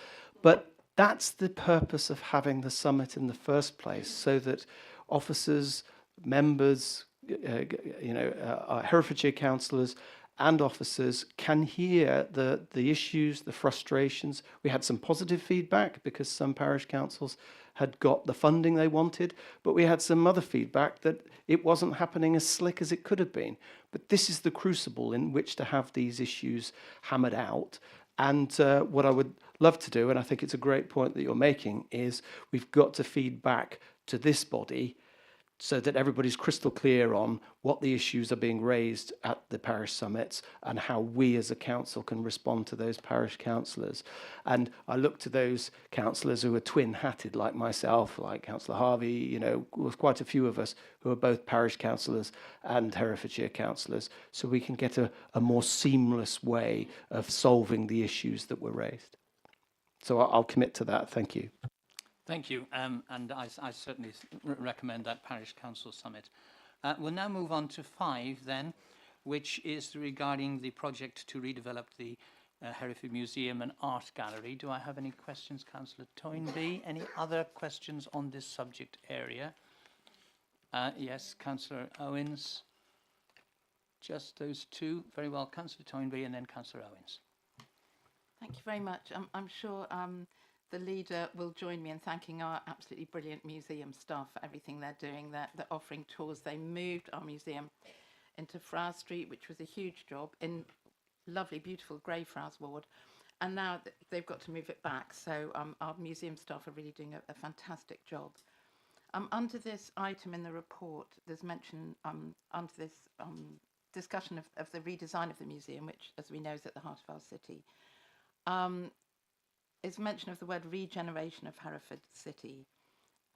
but that's the purpose of having the summit in the first place, so that officers, members, Herefordshire councillors and officers can hear the issues, the frustrations. We had some positive feedback because some parish councils had got the funding they wanted, but we had some other feedback that it wasn't happening as slick as it could have been. But this is the crucible in which to have these issues hammered out. And what I would love to do, and I think it's a great point that you're making, is we've got to feed back to this body so that everybody's crystal clear on what the issues are being raised at the parish summits and how we as a council can respond to those parish councillors. And I look to those councillors who are twin-hatted like myself, like Councillor Harvey, with quite a few of us who are both parish councillors and Herefordshire councillors, so we can get a more seamless way of solving the issues that were raised. So I'll commit to that. Thank you. Thank you, and I certainly recommend that Parish Council Summit. We'll now move on to 5 then, which is regarding the project to redevelop the Hereford Museum and Art Gallery. Do I have any questions, Councillor Toynbee? Any other questions on this subject area? Yes, Councillor Owens. Just those two. Very well, Councillor Toynbee and then Councillor Owens. Thank you very much. I'm sure the leader will join me in thanking our absolutely brilliant museum staff for everything they're doing. They're offering tours. They moved our museum into Fraz Street, which was a huge job, in lovely, beautiful grey Fraz ward. And now they've got to move it back. So our museum staff are really doing a fantastic job. Under this item in the report, there's mention under this discussion of the redesign of the museum, which, as we know, is at the heart of our city. Is mention of the word regeneration of Hereford City,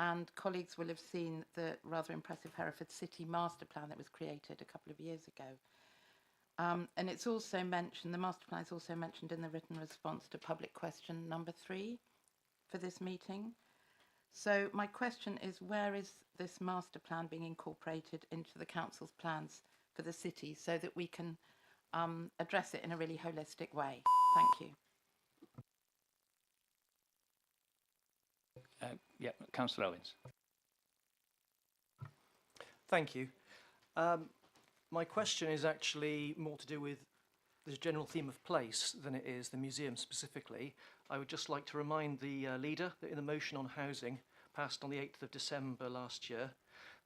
and colleagues will have seen the rather impressive Hereford City master plan that was created a couple of years ago. And it's also mentioned, the master plan is also mentioned in the written response to public question number 3 for this meeting. So my question is, where is this master plan being incorporated into the council's plans for the city so that we can address it in a really holistic way? Thank you. Yeah, Councillor Owens. Thank you. My question is actually more to do with the general theme of place than it is the museum specifically. I would just like to remind the leader that in the motion on housing passed on the 8th of December last year,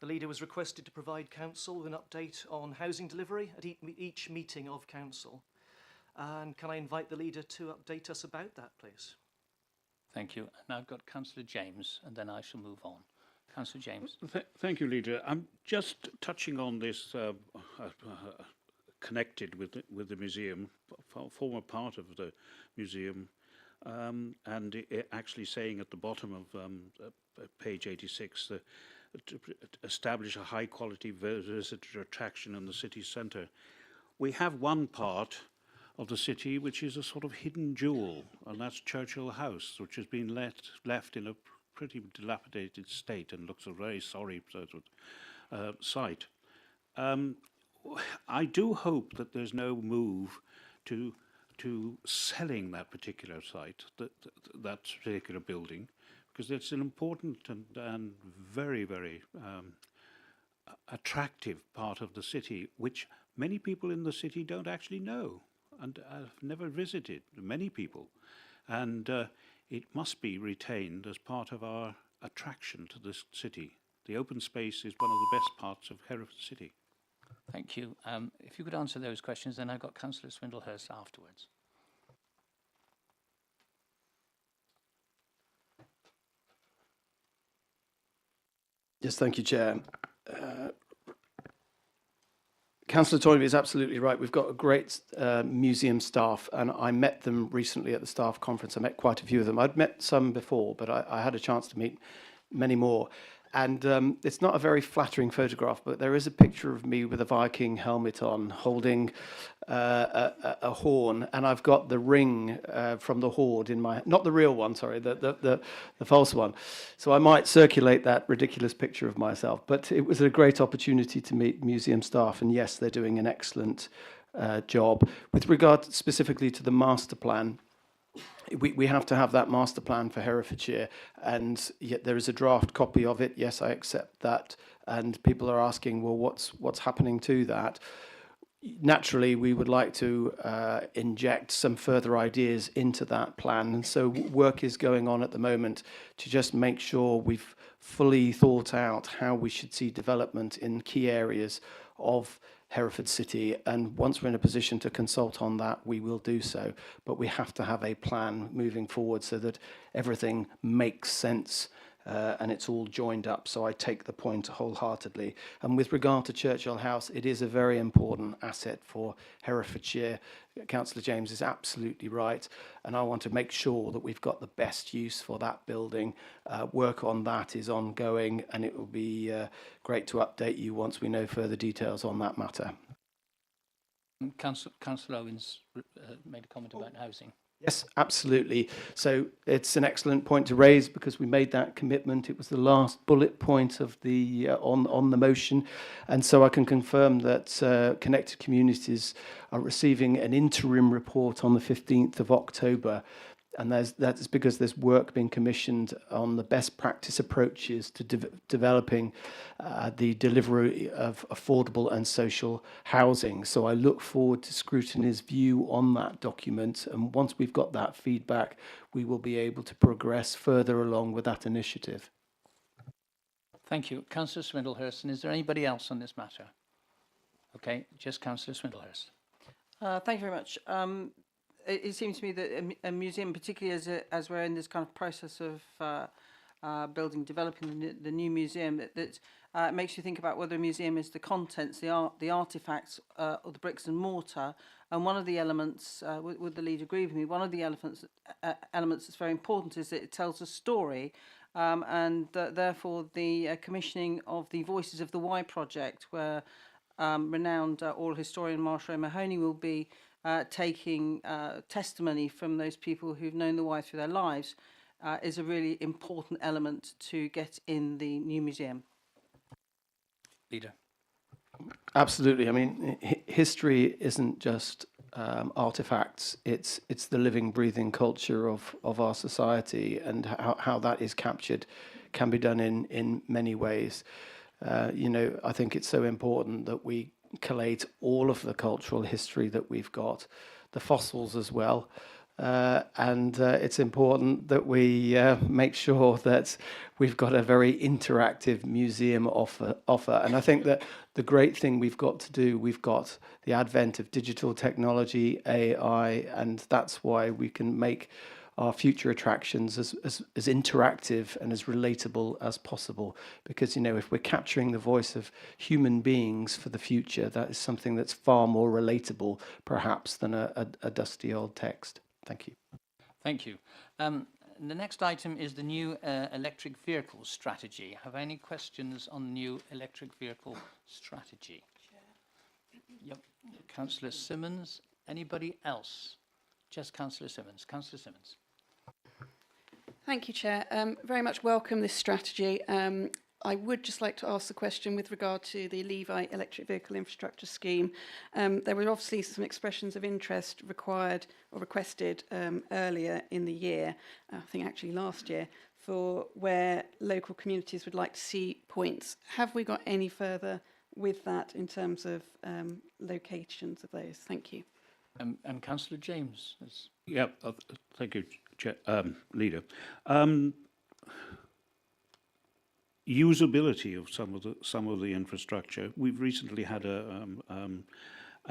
the leader was requested to provide council with an update on housing delivery at each meeting of council. And can I invite the leader to update us about that, please? Thank you. And I've got Councillor James, and then I shall move on. Councillor James. Thank you, Leader. I'm just touching on this connected with the museum, former part of the museum, and it actually saying at the bottom of page 86 to establish a high-quality visitor attraction in the city centre. We have one part of the city which is a sort of hidden jewel, and that's Churchill House, which has been left in a pretty dilapidated state and looks a very sorry sort of site. I do hope that there's no move to selling that particular site, that particular building, because it's an important and very, very attractive part of the city, which many people in the city don't actually know and have never visited, many people. And it must be retained as part of our attraction to this city. The open space is one of the best parts of Hereford City. Thank you. If you could answer those questions, then I've got Councillor Swindlehurst afterwards. Yes, thank you, Chair. Councillor Toynbee is absolutely right. We've got a great museum staff, and I met them recently at the staff conference. I met quite a few of them. I'd met some before, but I had a chance to meet many more. And it's not a very flattering photograph, but there is a picture of me with a Viking helmet on, holding a horn, and I've got the ring from the hoard in my, not the real one, sorry, the false one. So I might circulate that ridiculous picture of myself. But it was a great opportunity to meet museum staff, and yes, they're doing an excellent job. With regard specifically to the master plan, we have to have that master plan for Herefordshire, and yet there is a draft copy of it. Yes, I accept that. And people are asking, well, what's happening to that? Naturally, we would like to inject some further ideas into that plan. And so work is going on at the moment to just make sure we've fully thought out how we should see development in key areas of Hereford City, and once we're in a position to consult on that, we will do so. But we have to have a plan moving forward so that everything makes sense and it's all joined up. So I take the point wholeheartedly. And with regard to Churchill House, it is a very important asset for Herefordshire. Councillor James is absolutely right, and I want to make sure that we've got the best use for that building. Work on that is ongoing, and it will be great to update you once we know further details on that matter. Councillor Owens made a comment about housing. Yes, absolutely. So it's an excellent point to raise because we made that commitment. It was the last bullet point of the on the motion, and so I can confirm that Connected Communities are receiving an interim report on the 15th of October. And that's because there's work being commissioned on the best practice approaches to developing the delivery of affordable and social housing. So I look forward to scrutiny's view on that document. And once we've got that feedback, we will be able to progress further along with that initiative. Thank you. Councillor Swindlehurst. And is there anybody else on this matter? Okay, just Councillor Swindlehurst. Thank you very much. It seems to me that a museum, particularly as we're in this kind of process of developing the new museum, that makes you think about whether a museum is the contents, the artifacts, or the bricks and mortar. And one of the elements, would the leader agree with me? One of the elements that's very important is that it tells a story, and therefore the commissioning of the Voices of the Why project, where renowned oral historian Marsha Mahoney will be taking testimony from those people who've known the Wye through their lives is a really important element to get in the new museum. Leader. Absolutely. I mean, history isn't just artifacts. It's the living, breathing culture of our society, and how that is captured can be done in many ways. You know, I think it's so important that we collate all of the cultural history that we've got, the fossils as well. And it's important that we make sure that we've got a very interactive museum offer. And I think that the great thing we've got to do, we've got the advent of digital technology, AI, and that's why we can make our future attractions as interactive and as relatable as possible. Because, you know, if we're capturing the voice of human beings for the future, that is something that's far more relatable, perhaps, than a dusty old text. Thank you. Thank you. The next item is the new electric vehicle strategy. Have any questions on the new electric vehicle strategy? Yep. Councillor Simmons. Anybody else? Just Councillor Simmons. Councillor Simmons. Thank you, Chair. Very much welcome this strategy. I would just like to ask the question with regard to the Levi Electric Vehicle Infrastructure Scheme. There were obviously some expressions of interest required or requested earlier in the year, I think actually last year, for where local communities would like to see points. Have we got any further with that in terms of locations of those? Thank you. And Councillor James. Yeah, thank you, Leader. Usability of some of the infrastructure. We've recently had a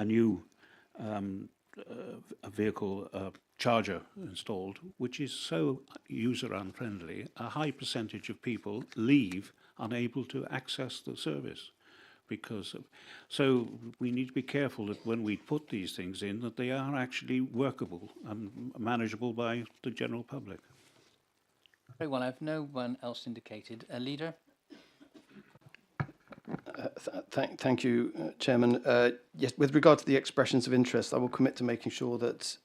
new vehicle charger installed, which is so user unfriendly. A high percentage of people leave unable to access the service. So we need to be careful that when we put these things in, that they are actually workable and manageable by the general public. Very well, I have no one else indicated. A leader? Thank you, Chairman. Yes, with regard to the expressions of interest, I will commit to making sure that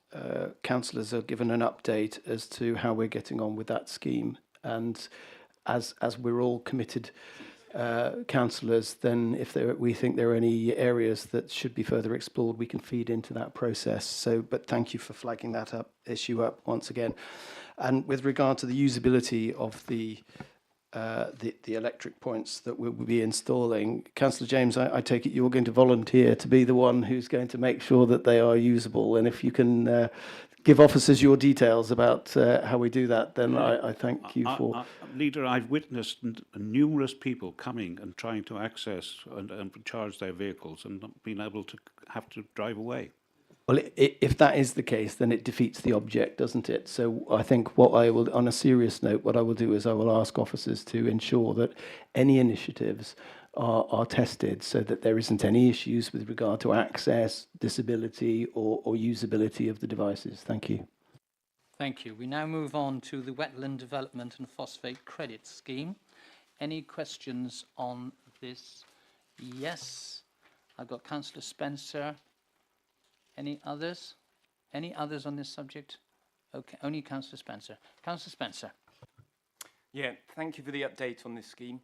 councillors are given an update as to how we're getting on with that scheme. And as we're all committed councillors, then if we think there are any areas that should be further explored, we can feed into that process. So, but thank you for flagging that issue up once again. And with regard to the usability of the electric points that we'll be installing, Councillor James, I take it you're going to volunteer to be the one who's going to make sure that they are usable. And if you can give officers your details about how we do that, then I thank you for... Leader, I've witnessed numerous people coming and trying to access and charge their vehicles and not being able to have to drive away. Well, if that is the case, then it defeats the object, doesn't it? So I think what I will, on a serious note, what I will do is I will ask officers to ensure that any initiatives are tested so that there isn't any issues with regard to access, disability or usability of the devices. Thank you. Thank you. We now move on to the Wetland Development and Phosphate Credit Scheme. Any questions on this? Yes. I've got Councillor Spencer. Any others? Any others on this subject? Okay, only Councillor Spencer. Councillor Spencer. Yeah, thank you for the update on this scheme.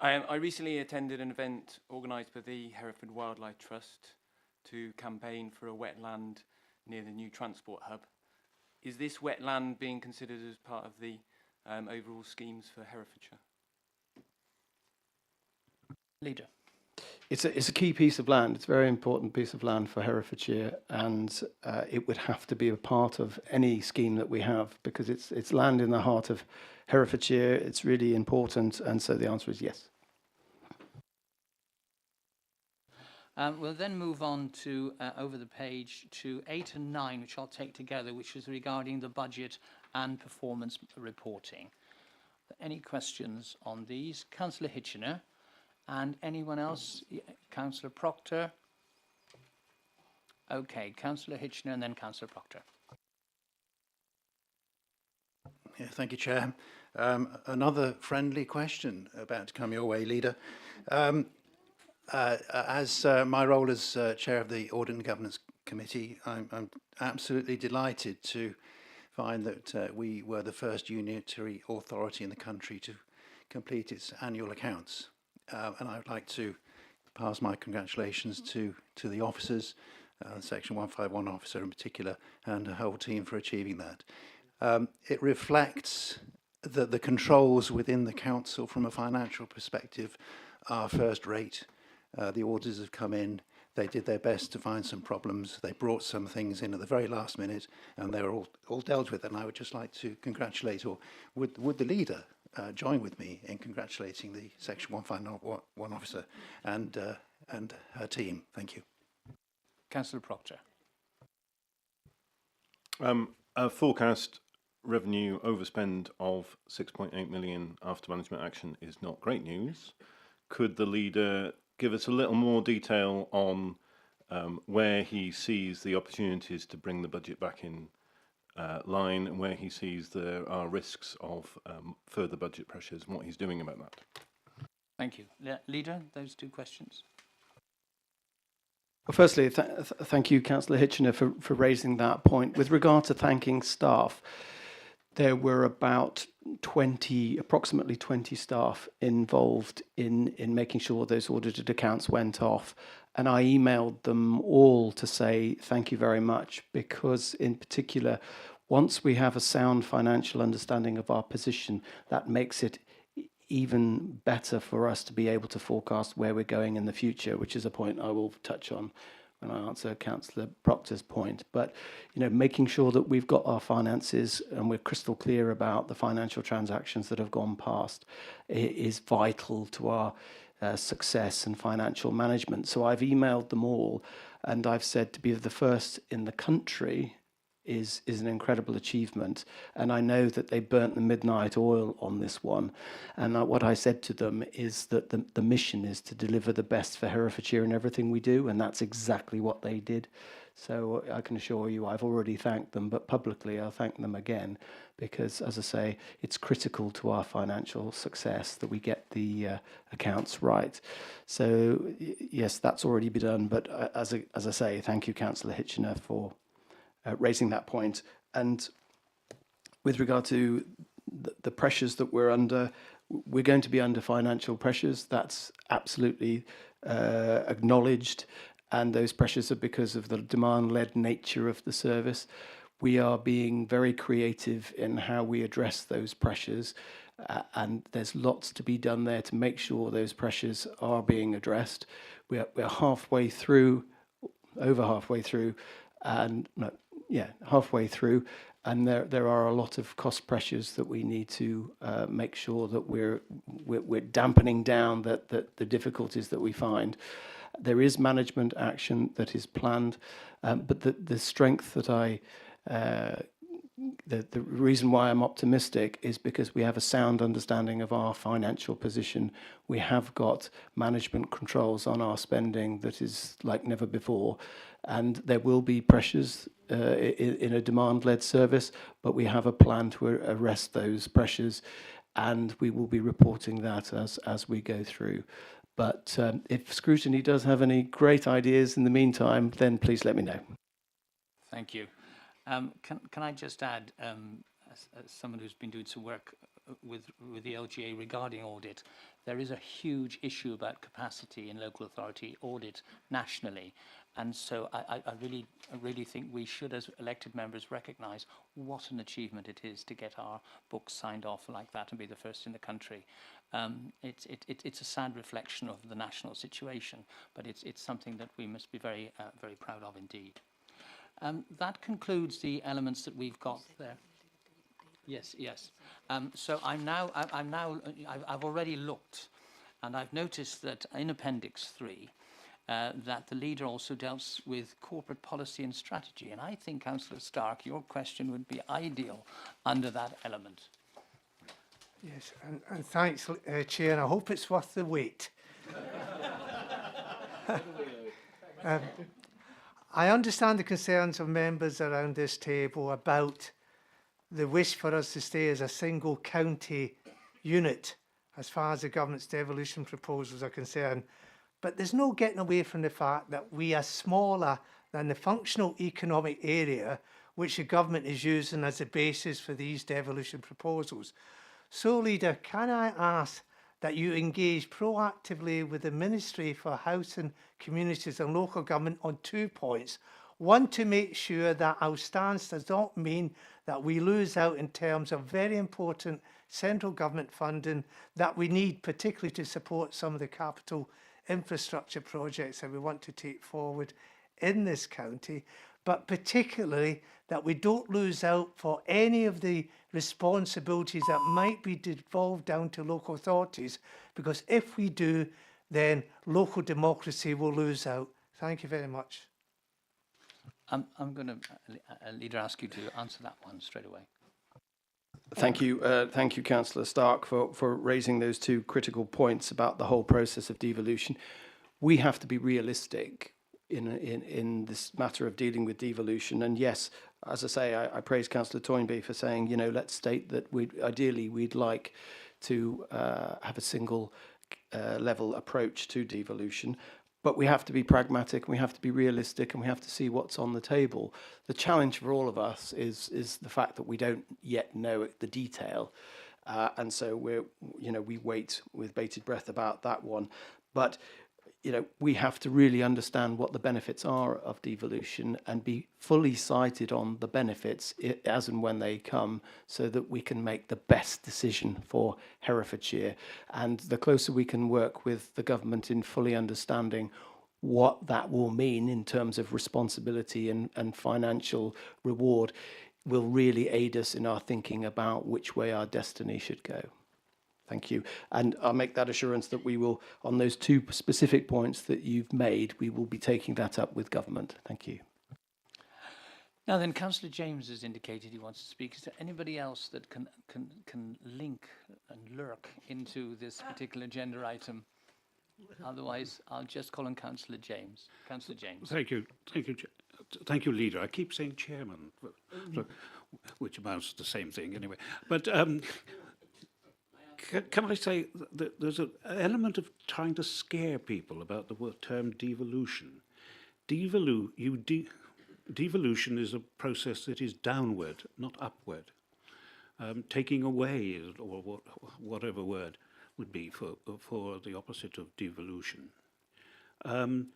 I recently attended an event organised by the Hereford Wildlife Trust to campaign for a wetland near the new transport hub. Is this wetland being considered as part of the overall schemes for Herefordshire? Leader. It's a key piece of land. It's a very important piece of land for Herefordshire, and it would have to be a part of any scheme that we have because it's land in the heart of Herefordshire. It's really important, and so the answer is yes. We'll then move on to, over the page, to 8 and 9, which I'll take together, which is regarding the budget and performance reporting. Any questions on these? Councillor Hitchener. And anyone else? Councillor Proctor? Okay, Councillor Hitchener and then Councillor Proctor. Yeah, thank you, Chair. Another friendly question about to come your way, Leader. As my role as chair of the Audit and Governance Committee, I'm absolutely delighted to find that we were the first unitary authority in the country to complete its annual accounts. And I would like to pass my congratulations to the officers, Section 151 officer in particular, and the whole team for achieving that. It reflects that the controls within the council from a financial perspective are first rate. The auditors have come in, they did their best to find some problems, they brought some things in at the very last minute, and they were all dealt with. And I would just like to congratulate, or would the leader join with me in congratulating the Section 151 officer and her team. Thank you. Councillor Proctor. A forecast revenue overspend of 6.8 million after management action is not great news. Could the leader give us a little more detail on where he sees the opportunities to bring the budget back in line, and where he sees there are risks of further budget pressures, and what he's doing about that? Thank you. Leader, those two questions. Well, firstly, thank you, Councillor Hitchener, for raising that point. With regard to thanking staff, there were about approximately 20 staff involved in making sure those audited accounts went off. And I emailed them all to say thank you very much, because in particular, once we have a sound financial understanding of our position, that makes it even better for us to be able to forecast where we're going in the future, which is a point I will touch on when I answer Councillor Proctor's point. But, you know, making sure that we've got our finances and we're crystal clear about the financial transactions that have gone past is vital to our success and financial management. So I've emailed them all, and I've said to be the first in the country is an incredible achievement. And I know that they burnt the midnight oil on this one. And what I said to them is that the mission is to deliver the best for Herefordshire in everything we do, and that's exactly what they did. So I can assure you I've already thanked them, but publicly I'll thank them again, because, as I say, it's critical to our financial success that we get the accounts right. So yes, that's already been done, but as I say, thank you, Councillor Hitchener, for raising that point. And with regard to the pressures that we're under, we're going to be under financial pressures. That's absolutely acknowledged. And those pressures are because of the demand-led nature of the service. We are being very creative in how we address those pressures. And there's lots to be done there to make sure those pressures are being addressed. We're halfway through, over halfway through, and halfway through, and there are a lot of cost pressures that we need to make sure that we're dampening down the difficulties that we find. There is management action that is planned, but the strength that the reason why I'm optimistic is because we have a sound understanding of our financial position. We have got management controls on our spending that is like never before, and there will be pressures in a demand-led service, but we have a plan to arrest those pressures, and we will be reporting that as we go through. But if scrutiny does have any great ideas in the meantime, then please let me know. Thank you. Can I just add, as someone who's been doing some work with the LGA regarding audit, there is a huge issue about capacity in local authority audit nationally. And so I really think we should, as elected members, recognise what an achievement it is to get our books signed off like that and be the first in the country. It's a sad reflection of the national situation, but it's something that we must be very proud of indeed. That concludes the elements that we've got there. Yes. So I've already looked, and I've noticed that in Appendix 3, that the leader also dealt with corporate policy and strategy. And I think, Councillor Stark, your question would be ideal under that element. Yes, and thanks, Chair, and I hope it's worth the wait. I understand the concerns of members around this table about the wish for us to stay as a single county unit as far as the government's devolution proposals are concerned. but there's no getting away from the fact that we are smaller than the functional economic area which the government is using as a basis for these devolution proposals. So, Leader, can I ask that you engage proactively with the Ministry for Housing, Communities and Local Government on 2 points? One, to make sure that our stance does not mean that we lose out in terms of very important central government funding that we need, particularly to support some of the capital infrastructure projects that we want to take forward in this county, but particularly that we don't lose out for any of the responsibilities that might be devolved down to local authorities, because if we do, then local democracy will lose out. Thank you very much. I'm going to, Leader, ask you to answer that one straight away. Thank you, Councillor Stark, for raising those two critical points about the whole process of devolution. We have to be realistic in this matter of dealing with devolution. And yes, as I say, I praise Councillor Toynbee for saying, you know, let's state that ideally we'd like to have a single level approach to devolution. But we have to be pragmatic, we have to be realistic, and we have to see what's on the table. The challenge for all of us is the fact that we don't yet know the detail, and so we wait with bated breath about that one. But we have to really understand what the benefits are of devolution and be fully sighted on the benefits as and when they come, so that we can make the best decision for Herefordshire. And the closer we can work with the government in fully understanding what that will mean in terms of responsibility and financial reward, will really aid us in our thinking about which way our destiny should go. Thank you. And I'll make that assurance that we will, on those two specific points that you've made, we will be taking that up with government. Thank you. Now then, Councillor James has indicated he wants to speak. Is there anybody else that can link and lurk into this particular agenda item? Otherwise, I'll just call on Councillor James. Councillor James. Thank you. Thank you, Leader. I keep saying Chairman, which amounts to the same thing anyway. But can I say that there's an element of trying to scare people about the term devolution. Devolution is a process that is downward, not upward. Taking away, or whatever word would be for the opposite of devolution. Trying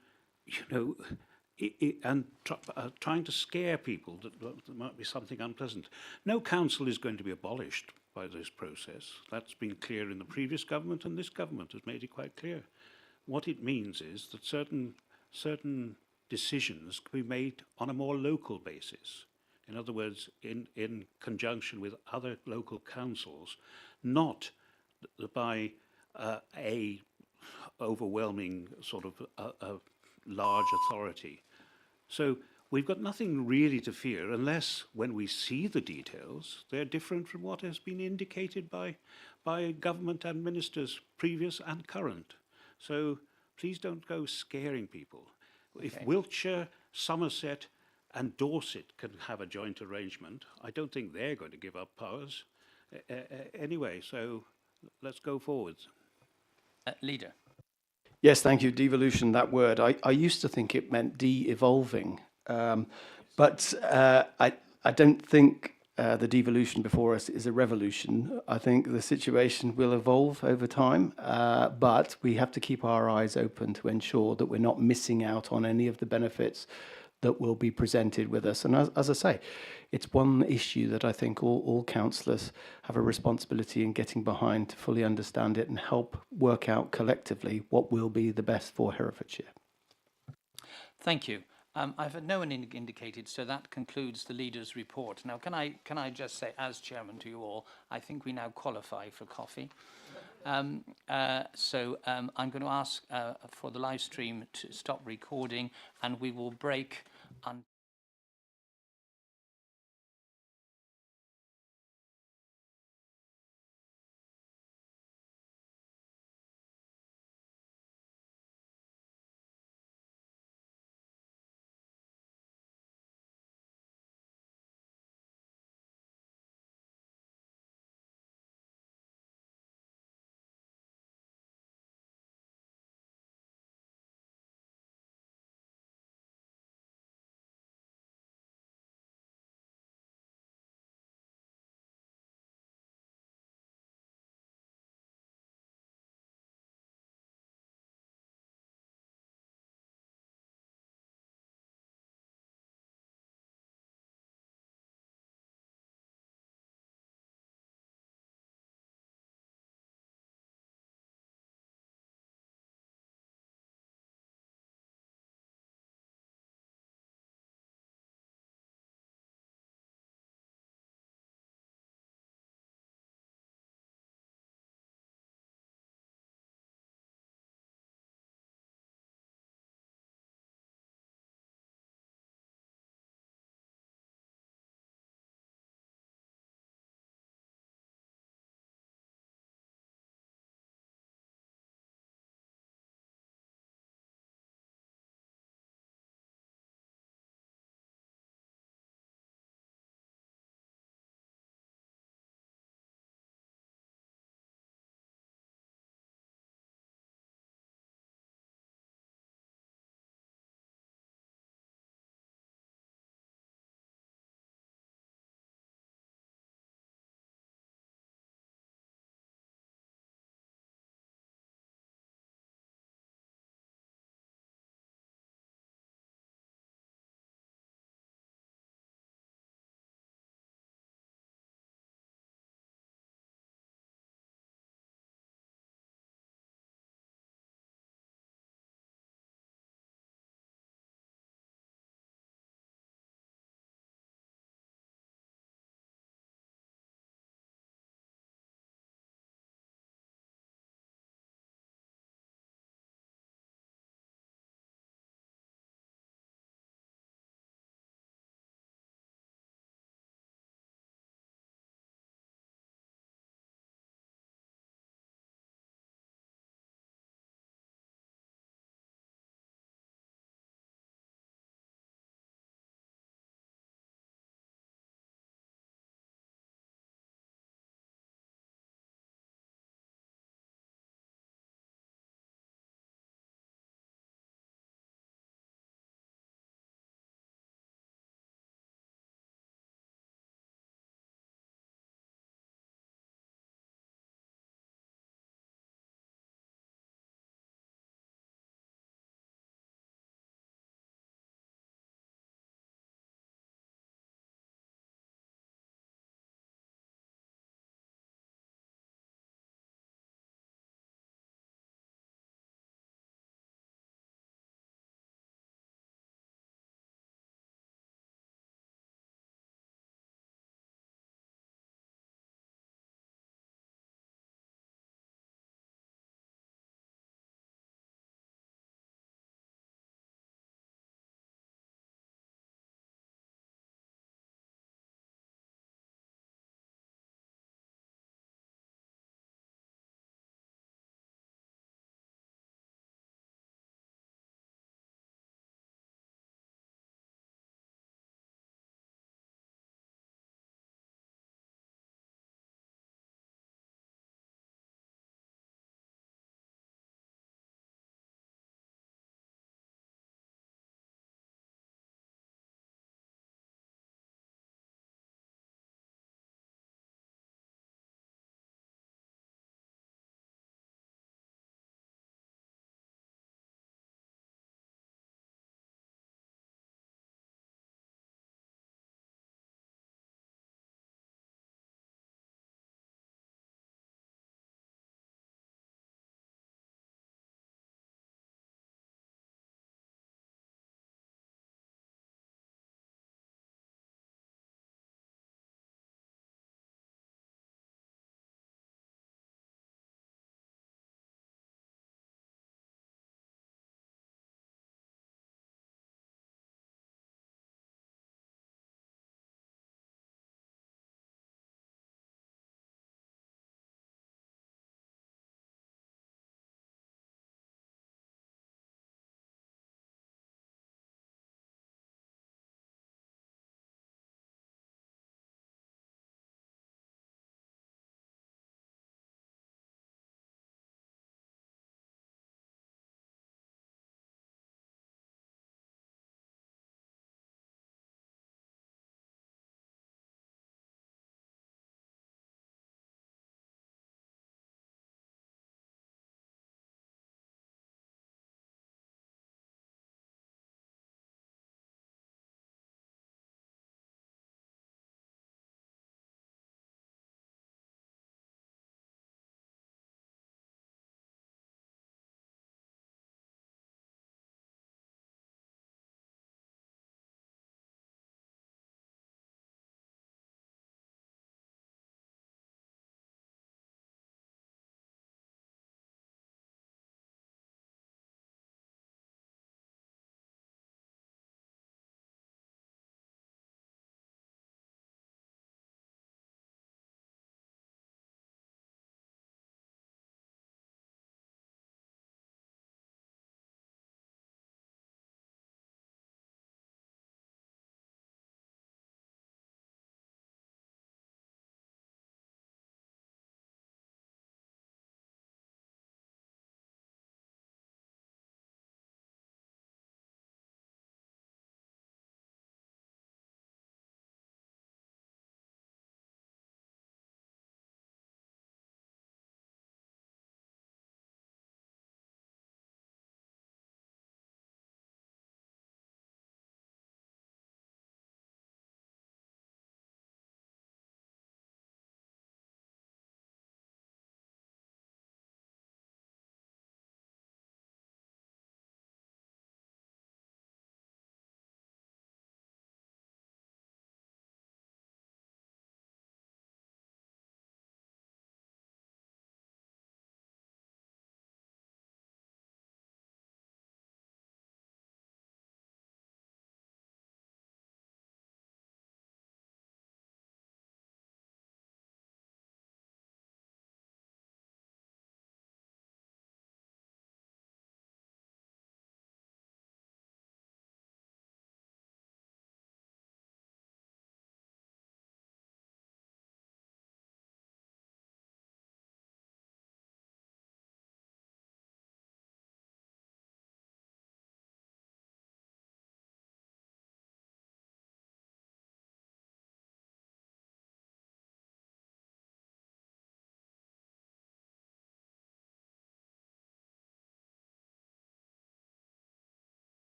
to scare people that there might be something unpleasant. No council is going to be abolished by this process. That's been clear in the previous government, and this government has made it quite clear. What it means is that certain decisions can be made on a more local basis. In other words, in conjunction with other local councils, not by a overwhelming sort of a large authority. So we've got nothing really to fear, unless when we see the details, they're different from what has been indicated by government and ministers, previous and current. So please don't go scaring people. Okay. If Wiltshire, Somerset and Dorset can have a joint arrangement, I don't think they're going to give up powers anyway, so let's go forwards. Leader. Yes, thank you. Devolution, that word. I used to think it meant de-evolving, but I don't think the devolution before us is a revolution. I think the situation will evolve over time, but we have to keep our eyes open to ensure that we're not missing out on any of the benefits that will be presented with us. And as I say, it's one issue that I think all councillors have a responsibility in getting behind to fully understand it and help work out collectively what will be the best for Herefordshire. Thank you. I've had no one indicated, so that concludes the leader's report. Now, can I just say, as chairman to you all, I think we now qualify for coffee. I'm going to ask for the live stream to stop recording, and we will break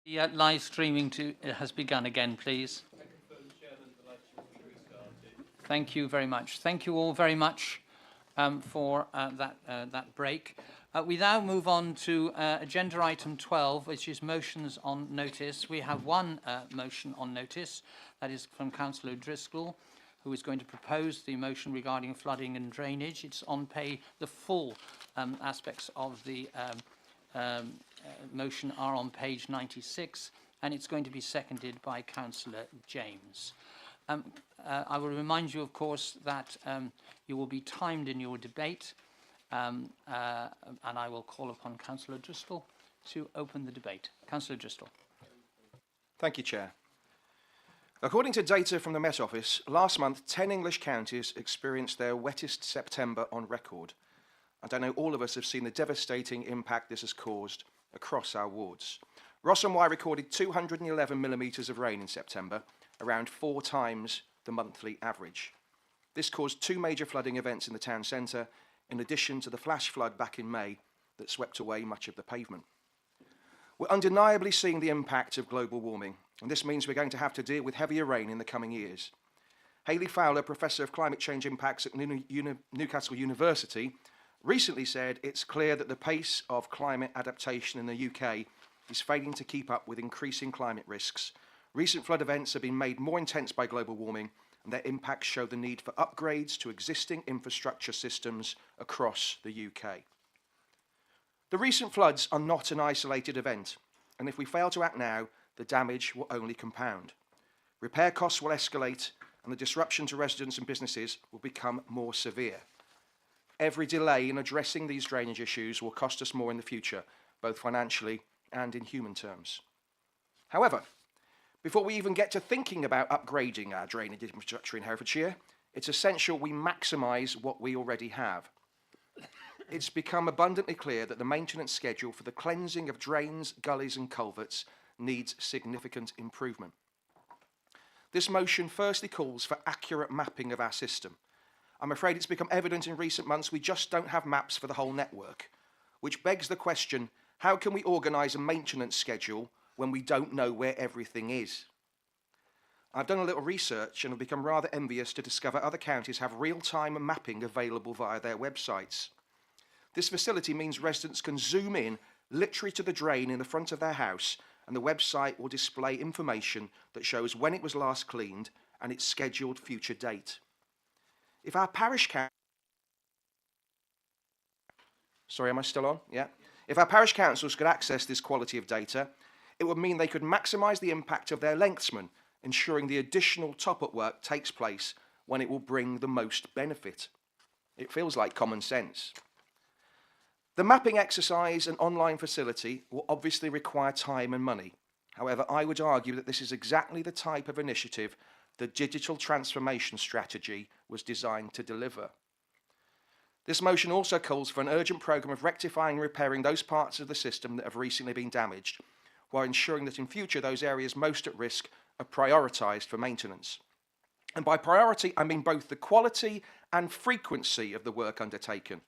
The live streaming has begun again, please. Thank you very much. Thank you all very much for that break. We now move on to agenda item 12, which is motions on notice. We have one motion on notice, that is from Councillor Driscoll, who is going to propose the motion regarding flooding and drainage. It's on the full aspects of the motion are on page 96, and it's going to be seconded by Councillor James. I will remind you, of course, that you will be timed in your debate, and I will call upon Councillor Driscoll to open the debate. Councillor Driscoll. Thank you, Chair. According to data from the Met Office, last month 10 English counties experienced their wettest September on record. And I know all of us have seen the devastating impact this has caused across our wards. Ross and Wye recorded 211 millimetres of rain in September, around 4 times the monthly average. This caused 2 major flooding events in the town centre, in addition to the flash flood back in May that swept away much of the pavement. We're undeniably seeing the impact of global warming, and this means we're going to have to deal with heavier rain in the coming years. Hayley Fowler, Professor of Climate Change Impacts at Newcastle University, recently said it's clear that the pace of climate adaptation in the UK is failing to keep up with increasing climate risks. Recent flood events have been made more intense by global warming, and their impacts show the need for upgrades to existing infrastructure systems across the UK. The recent floods are not an isolated event, and if we fail to act now, the damage will only compound. Repair costs will escalate, and the disruption to residents and businesses will become more severe. Every delay in addressing these drainage issues will cost us more in the future, both financially and in human terms. However, before we even get to thinking about upgrading our drainage infrastructure in Herefordshire, it's essential we maximise what we already have. It's become abundantly clear that the maintenance schedule for the cleansing of drains, gullies and culverts needs significant improvement. This motion firstly calls for accurate mapping of our system. I'm afraid it's become evident in recent months we just don't have maps for the whole network, which begs the question, how can we organise a maintenance schedule when we don't know where everything is? I've done a little research and have become rather envious to discover other counties have real-time mapping available via their websites. This facility means residents can zoom in literally to the drain in the front of their house, and the website will display information that shows when it was last cleaned and its scheduled future date. If our parish council... Sorry, am I still on? Yeah. If our parish councils could access this quality of data, it would mean they could maximise the impact of their lengthsmen, ensuring the additional top-up work takes place when it will bring the most benefit. It feels like common sense. The mapping exercise and online facility will obviously require time and money. However, I would argue that this is exactly the type of initiative the digital transformation strategy was designed to deliver. This motion also calls for an urgent programme of rectifying and repairing those parts of the system that have recently been damaged, while ensuring that in future those areas most at risk are prioritised for maintenance. And by priority, I mean both the quality and frequency of the work undertaken.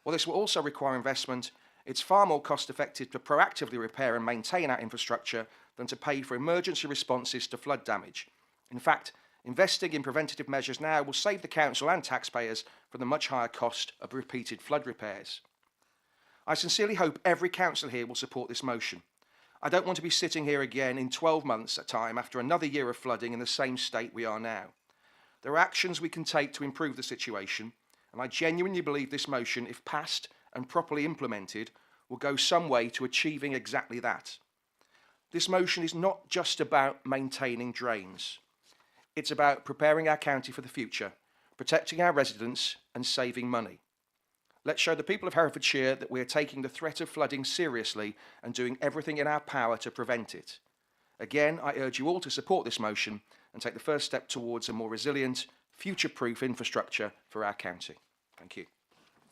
While this will also require investment, it's far more cost-effective to proactively repair and maintain our infrastructure than to pay for emergency responses to flood damage. In fact, investing in preventative measures now will save the council and taxpayers from the much higher cost of repeated flood repairs. I sincerely hope every council here will support this motion. I don't want to be sitting here again in 12 months at time after another year of flooding in the same state we are now. There are actions we can take to improve the situation, and I genuinely believe this motion, if passed and properly implemented, will go some way to achieving exactly that. This motion is not just about maintaining drains. It's about preparing our county for the future, protecting our residents and saving money. Let's show the people of Herefordshire that we are taking the threat of flooding seriously and doing everything in our power to prevent it. Again, I urge you all to support this motion and take the first step towards a more resilient, future-proof infrastructure for our county. Thank you.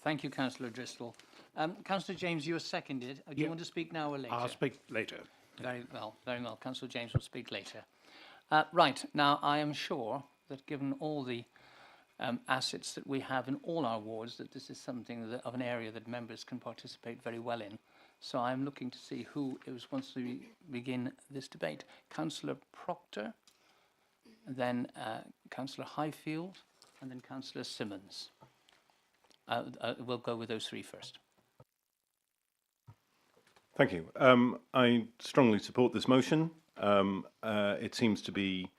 Thank you, Councillor Driscoll. Councillor James, you are seconded. Do you want to speak now or later? I'll speak later. Very well, very well. Councillor James will speak later. Right, now I am sure that given all the assets that we have in all our wards, that this is something of an area that members can participate very well in. So I'm looking to see who wants to begin this debate. Councillor Proctor, then Councillor Highfield, and then Councillor Simmons. We'll go with those three first. Thank you. I strongly support this motion. It seems to be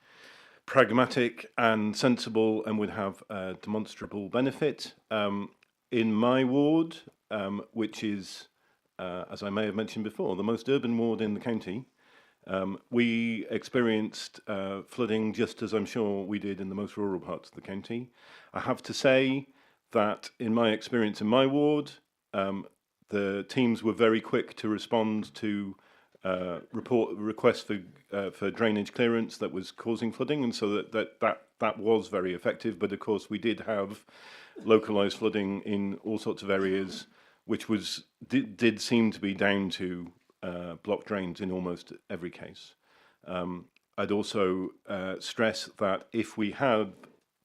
pragmatic and sensible and would have a demonstrable benefit. In my ward, which is, as I may have mentioned before, the most urban ward in the county, we experienced flooding just as I'm sure we did in the most rural parts of the county. I have to say that in my experience in my ward, the teams were very quick to respond to report requests for drainage clearance that was causing flooding, and so that was very effective. But of course, we did have localised flooding in all sorts of areas, which did seem to be down to blocked drains in almost every case. I'd also stress that if we had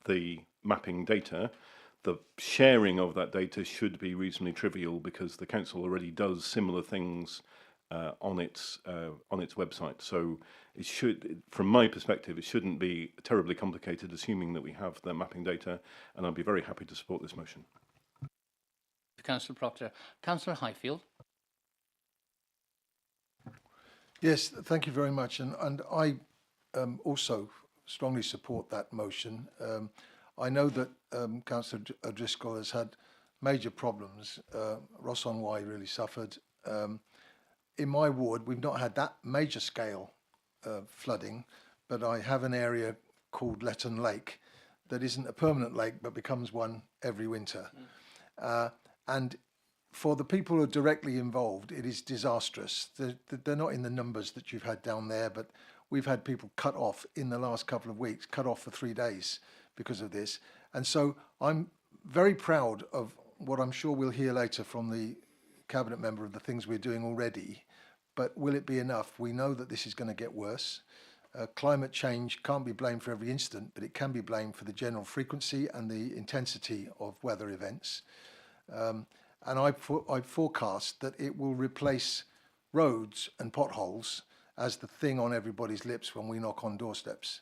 the mapping data, the sharing of that data should be reasonably trivial because the council already does similar things on its website. So it should, from my perspective, it shouldn't be terribly complicated, assuming that we have the mapping data. And I'd be very happy to support this motion. Councillor Proctor. Councillor Highfield. Yes, thank you very much. And I also strongly support that motion. I know that Councillor O'Driscoll has had major problems. Ross-on-Wye really suffered. In my ward, we've not had that major scale flooding, but I have an area called Letton Lake that isn't a permanent lake, but becomes one every winter. And for the people who are directly involved, it is disastrous. They're not in the numbers that you've had down there, but we've had people cut off in the last couple of weeks, cut off for 3 days because of this. And so I'm very proud of what I'm sure we'll hear later from the Cabinet member of the things we're doing already. But will it be enough? We know that this is going to get worse. Climate change can't be blamed for every incident, but it can be blamed for the general frequency and the intensity of weather events. And I forecast that it will replace roads and potholes as the thing on everybody's lips when we knock on doorsteps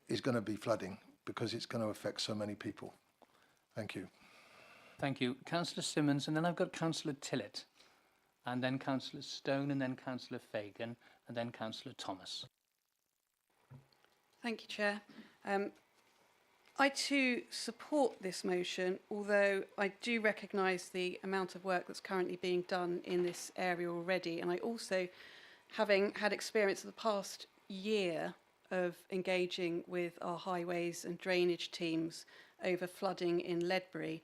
is going to be flooding, because it's going to affect so many people. Thank you. Thank you. Councillor Simmons, and then I've got Councillor Tillett, and then Councillor Stone, and then Councillor Fagan, and then Councillor Thomas. Thank you, Chair. I too support this motion, although I do recognise the amount of work that's currently being done in this area already. And I also, having had experience of the past year of engaging with our highways and drainage teams over flooding in Ledbury,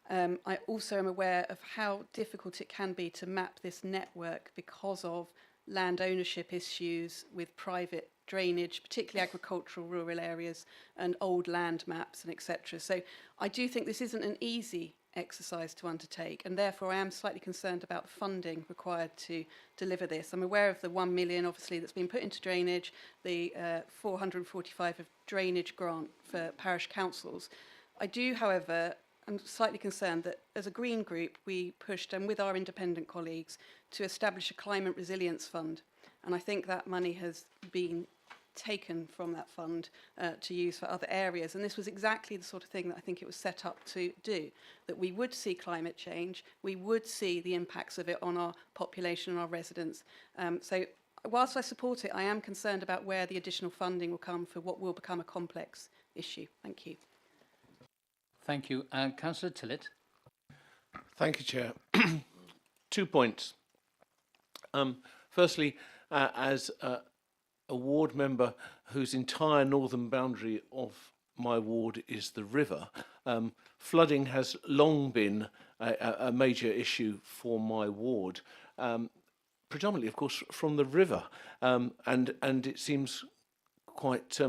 I also am aware of how difficult it can be to map this network because of land ownership issues with private drainage, particularly agricultural rural areas and old land maps and etc. So I do think this isn't an easy exercise to undertake, and therefore I am slightly concerned about the funding required to deliver this. I'm aware of the 1 million obviously that's been put into drainage, the 445 of drainage grant for parish councils. I do, however, I'm slightly concerned that as a Green group we pushed, and with our independent colleagues, to establish a climate resilience fund, and I think that money has been taken from that fund to use for other areas. And this was exactly the sort of thing that I think it was set up to do, that we would see climate change, we would see the impacts of it on our population and our residents. So whilst I support it, I am concerned about where the additional funding will come for what will become a complex issue. Thank you. Thank you. Councillor Tillett. Thank you, Chair. 2 points. Firstly, as a ward member whose entire northern boundary of my ward is the river, flooding has long been a major issue for my ward, predominantly, of course, from the river, and it seems quite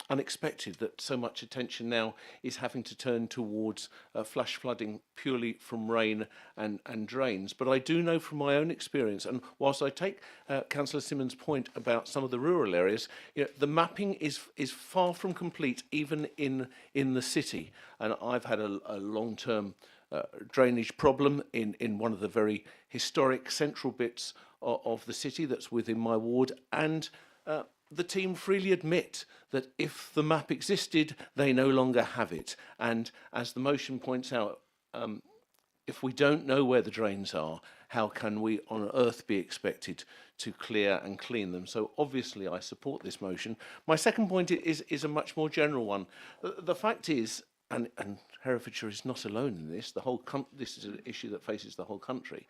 unexpected that so much attention now is having to turn towards flash flooding purely from rain and drains. But I do know from my own experience, and whilst I take Councillor Simmons' point about some of the rural areas, you know, the mapping is far from complete even in the city. And I've had a long-term drainage problem in one of the very historic central bits of the city that's within my ward, and the team freely admit that if the map existed, they no longer have it. And as the motion points out, if we don't know where the drains are, how can we on earth be expected to clear and clean them? So obviously I support this motion. My second point is a much more general one. The fact is, and Herefordshire is not alone in this, this is an issue that faces the whole country.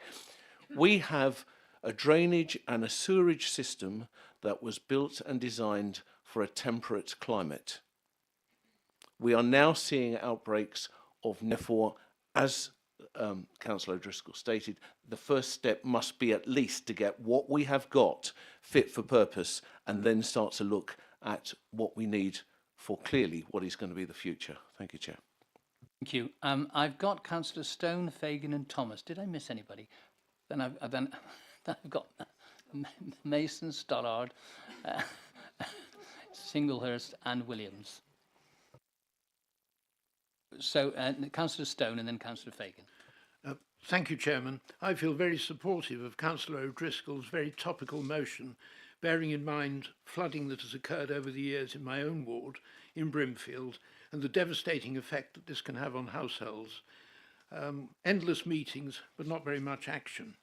We have a drainage and a sewerage system that was built and designed for a temperate climate. We are now seeing outbreaks of, therefore, as Councillor O'Driscoll stated, the first step must be at least to get what we have got fit for purpose and then start to look at what we need for clearly what is going to be the future. Thank you, Chair. Thank you. I've got Councillor Stone, Fagan and Thomas. Did I miss anybody? Then I've got Mason, Stollard, Singlehurst and Williams. So Councillor Stone and then Councillor Fagan. Thank you, Chairman. I feel very supportive of Councillor O'Driscoll's very topical motion, bearing in mind flooding that has occurred over the years in my own ward, in Brimfield, and the devastating effect that this can have on households. Endless meetings, but not very much action.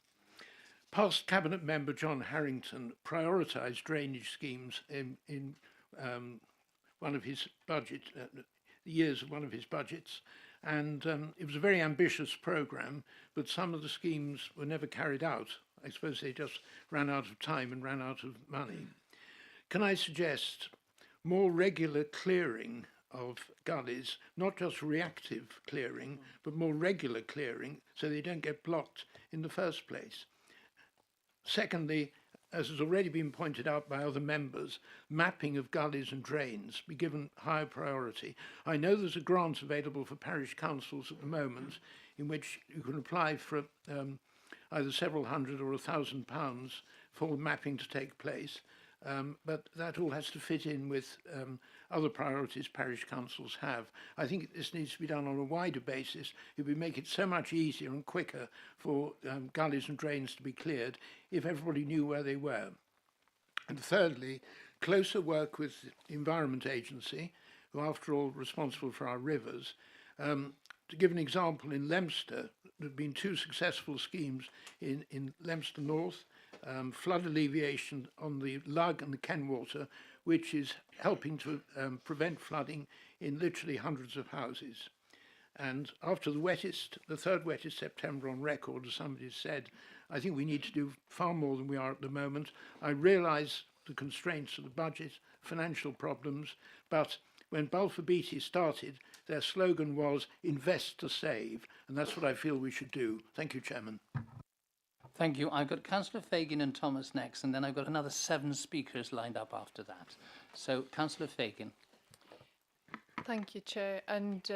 Past Cabinet Member John Harrington prioritised drainage schemes in one of his budget, the years of one of his budgets, and it was a very ambitious programme, but some of the schemes were never carried out. I suppose they just ran out of time and ran out of money. Can I suggest more regular clearing of gullies, not just reactive clearing, but more regular clearing so they don't get blocked in the first place? Secondly, as has already been pointed out by other members, mapping of gullies and drains be given higher priority. I know there's a grant available for parish councils at the moment in which you can apply for either several hundred or £1,000 for mapping to take place, but that all has to fit in with other priorities parish councils have. I think this needs to be done on a wider basis. It would make it so much easier and quicker for gullies and drains to be cleared if everybody knew where they were. And thirdly, closer work with the Environment Agency, who are after all responsible for our rivers. To give an example, in Leominster, there have been two successful schemes in Leominster North, flood alleviation on the Lug and the Kenwater, which is helping to prevent flooding in literally hundreds of houses. And after the third wettest September on record, as somebody said, I think we need to do far more than we are at the moment. I realise the constraints of the budget, financial problems, but when Balfour Beatty started, their slogan was invest to save, and that's what I feel we should do. Thank you, Chairman. Thank you. I've got Councillor Fagan and Thomas next, and then I've got another 7 speakers lined up after that. So, Councillor Fagan. Thank you, Chair, and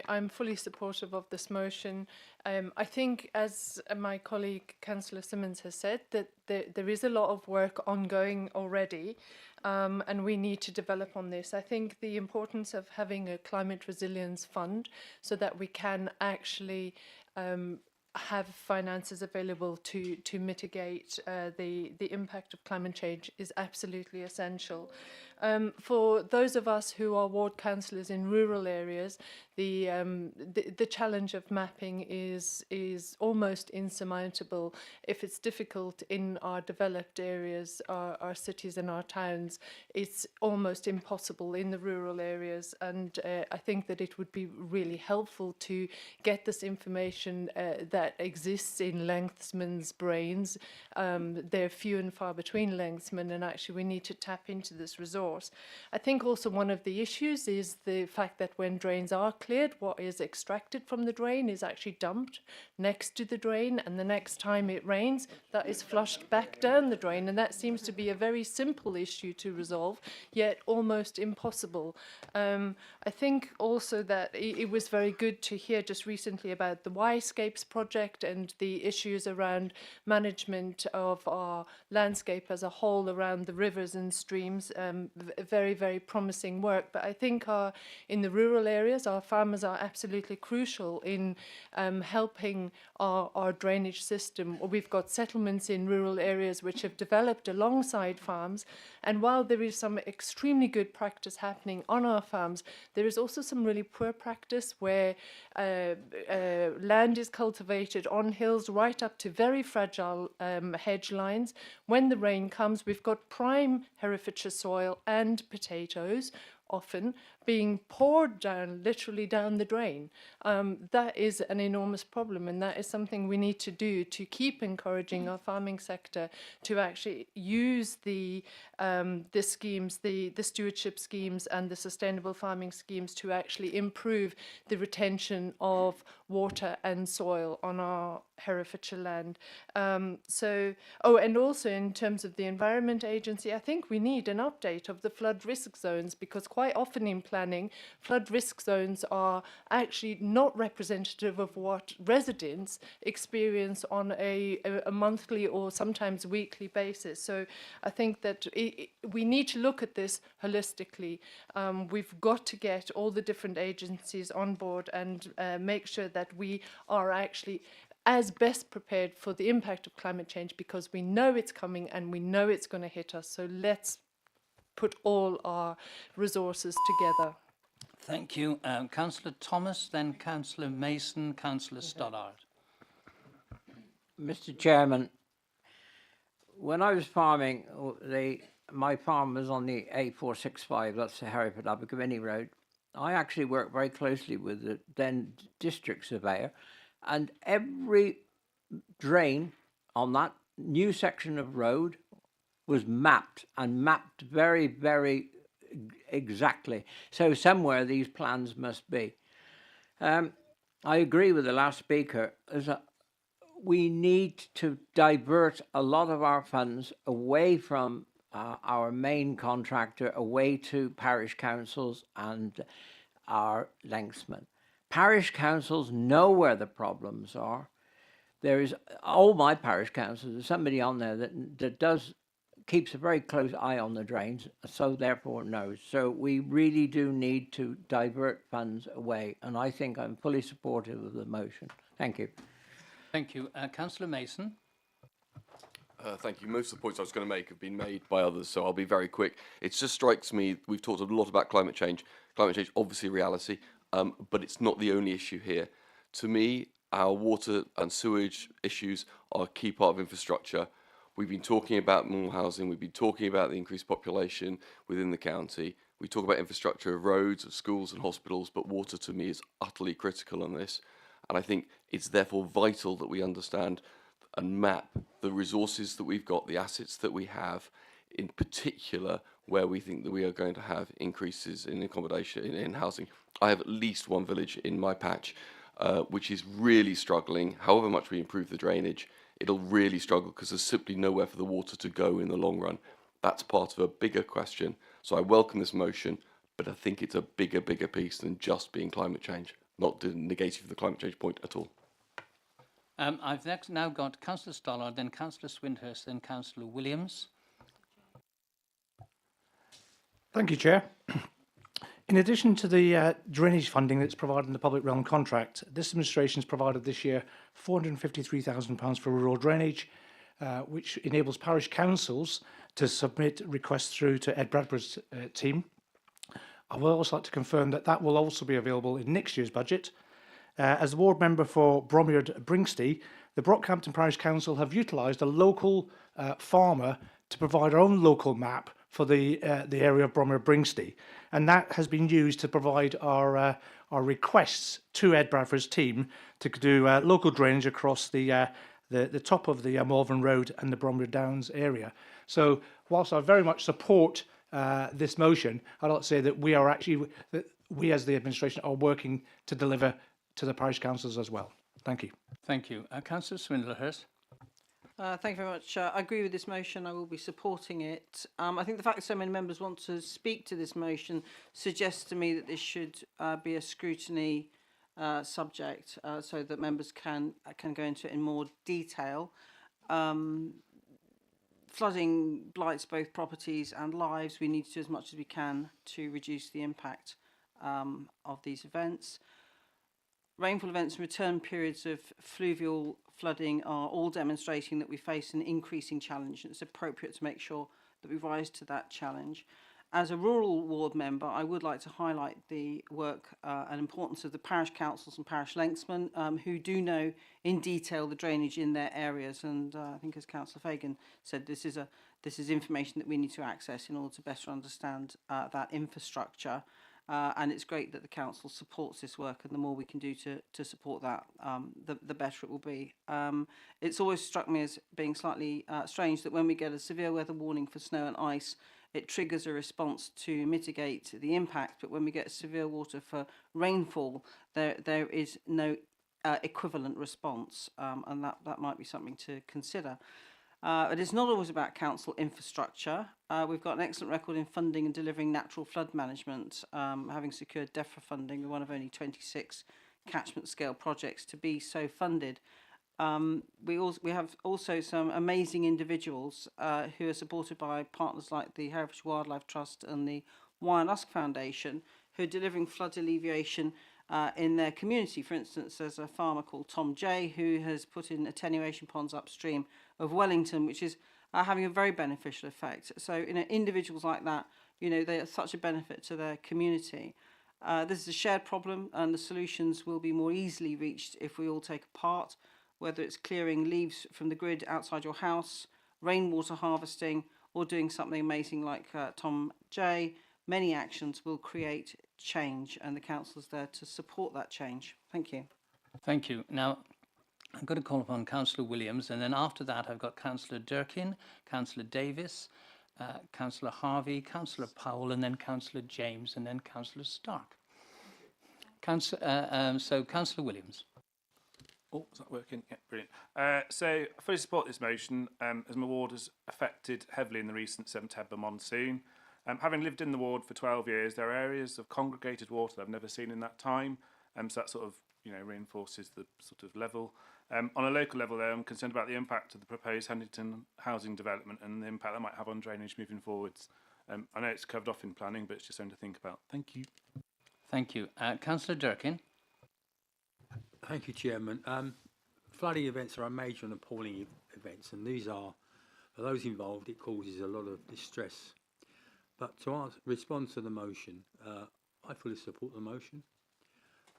I'm fully supportive of this motion. I think, as my colleague Councillor Simmons has said, that there is a lot of work ongoing already, and we need to develop on this. I think the importance of having a climate resilience fund so that we can actually have finances available to mitigate the impact of climate change is absolutely essential. For those of us who are ward councillors in rural areas, the challenge of mapping is almost insurmountable. If it's difficult in our developed areas, our cities and our towns, it's almost impossible in the rural areas. And I think that it would be really helpful to get this information that exists in lengthsmen's brains. They're few and far between lengthsmen, and actually we need to tap into this resource. I think also one of the issues is the fact that when drains are cleared, what is extracted from the drain is actually dumped next to the drain, and the next time it rains, that is flushed back down the drain, and that seems to be a very simple issue to resolve, yet almost impossible. I think also that it was very good to hear just recently about the Y-Scapes project and the issues around management of our landscape as a whole around the rivers and streams. very, very promising work. But I think in the rural areas, our farmers are absolutely crucial in helping our drainage system. We've got settlements in rural areas which have developed alongside farms, and while there is some extremely good practice happening on our farms, there is also some really poor practice where land is cultivated on hills right up to very fragile hedge lines. When the rain comes, we've got prime Herefordshire soil and potatoes often being poured down, literally down the drain. That is an enormous problem, and that is something we need to do to keep encouraging our farming sector to actually use the schemes, the stewardship schemes and the sustainable farming schemes to actually improve the retention of water and soil on our Herefordshire land. And also in terms of the Environment Agency, I think we need an update of the flood risk zones, because quite often in planning, flood risk zones are actually not representative of what residents experience on a monthly or sometimes weekly basis. So I think that we need to look at this holistically. We've got to get all the different agencies on board and make sure that we are actually as best prepared for the impact of climate change, because we know it's coming and we know it's going to hit us. So let's put all our resources together. Thank you. Councillor Thomas, then Councillor Mason, Councillor Stoddart. Mr. Chairman, when I was farming, my farm was on the A465, that's the Hereford Abergavenny Road. I actually worked very closely with the then district surveyor, and every drain on that new section of road was mapped, and mapped very, very exactly. So somewhere these plans must be. I agree with the last speaker. We need to divert a lot of our funds away from our main contractor, away to parish councils and our lengthsmen. Parish councils know where the problems are. There is all my parish councils. There's somebody on there that keeps a very close eye on the drains, so therefore knows. So we really do need to divert funds away, and I think I'm fully supportive of the motion. Thank you. Thank you. Councillor Mason. Thank you. Most of the points I was going to make have been made by others, so I'll be very quick. It just strikes me, we've talked a lot about climate change. Climate change, obviously a reality, but it's not the only issue here. To me, our water and sewage issues are a key part of infrastructure. We've been talking about more housing, we've been talking about the increased population within the county. We talk about infrastructure of roads, of schools and hospitals, but water to me is utterly critical on this. And I think it's therefore vital that we understand and map the resources that we've got, the assets that we have, in particular where we think that we are going to have increases in accommodation, in housing. I have at least one village in my patch which is really struggling. However much we improve the drainage, it'll really struggle because there's simply nowhere for the water to go in the long run. That's part of a bigger question. So I welcome this motion, but I think it's a bigger piece than just being climate change, not negative the climate change point at all. I've next now got Councillor Stollard, then Councillor Swindhurst, then Councillor Williams. Thank you, Chair. In addition to the drainage funding that's provided in the public realm contract, this administration has provided this year £453,000 for rural drainage, which enables parish councils to submit requests through to Ed Bradford's team. I would also like to confirm that that will also be available in next year's budget. As a ward member for Bromyard-Bringsty, the Brockhampton Parish Council have utilised a local farmer to provide our own local map for the area of Bromyard-Bringsty, and that has been used to provide our requests to Ed Bradford's team to do local drainage across the top of the Malvern Road and the Bromyard Downs area. So, whilst I very much support this motion, I'd like to say that we are actually, we as the administration are working to deliver to the parish councils as well. Thank you. Thank you. Councillor Swindlehurst. Thank you very much. I agree with this motion. I will be supporting it. I think the fact that so many members want to speak to this motion suggests to me that this should be a scrutiny subject, so that members can go into it in more detail. flooding blights both properties and lives. We need to do as much as we can to reduce the impact of these events. Rainfall events and return periods of fluvial flooding are all demonstrating that we face an increasing challenge, and it's appropriate to make sure that we rise to that challenge. As a rural ward member, I would like to highlight the work and importance of the parish councils and parish lensmen who do know in detail the drainage in their areas. And I think, as Councillor Fagan said, this is information that we need to access in order to better understand that infrastructure. And it's great that the council supports this work, and the more we can do to support that, the better it will be. It's always struck me as being slightly strange that when we get a severe weather warning for snow and ice, it triggers a response to mitigate the impact, but when we get severe water for rainfall, there is no equivalent response, and that might be something to consider. It is not always about council infrastructure. We've got an excellent record in funding and delivering natural flood management, having secured DEFRA funding, one of only 26 catchment scale projects to be so funded. We have also some amazing individuals who are supported by partners like the Herefordshire Wildlife Trust and the Wye and Usk Foundation, who are delivering flood alleviation in their community. For instance, there's a farmer called Tom J who has put in attenuation ponds upstream of Wellington, which is having a very beneficial effect. So, individuals like that, they are such a benefit to their community. This is a shared problem, and the solutions will be more easily reached if we all take a part, whether it's clearing leaves from the grid outside your house, rainwater harvesting, or doing something amazing like Tom J. Many actions will create change, and the council is there to support that change. Thank you. Thank you. Now, I'm going to call upon Councillor Williams, and then after that I've got Councillor Durkin, Councillor Davis, Councillor Harvey, Councillor Powell, and then Councillor James, and then Councillor Stark. So, Councillor Williams. Oh, is that working? Yeah, brilliant. So I fully support this motion as my ward is affected heavily in the recent September monsoon. Having lived in the ward for 12 years, there are areas of congregated water that I've never seen in that time. So that sort of reinforces the sort of level. On a local level, I'm concerned about the impact of the proposed Huntington housing development and the impact that might have on drainage moving forwards. I know it's covered off in planning, but it's just something to think about. Thank you. Thank you. Councillor Durkin. Thank you, Chairman. Flooding events are a major and appalling events, and these are, for those involved, it causes a lot of distress. But to respond to the motion, I fully support the motion.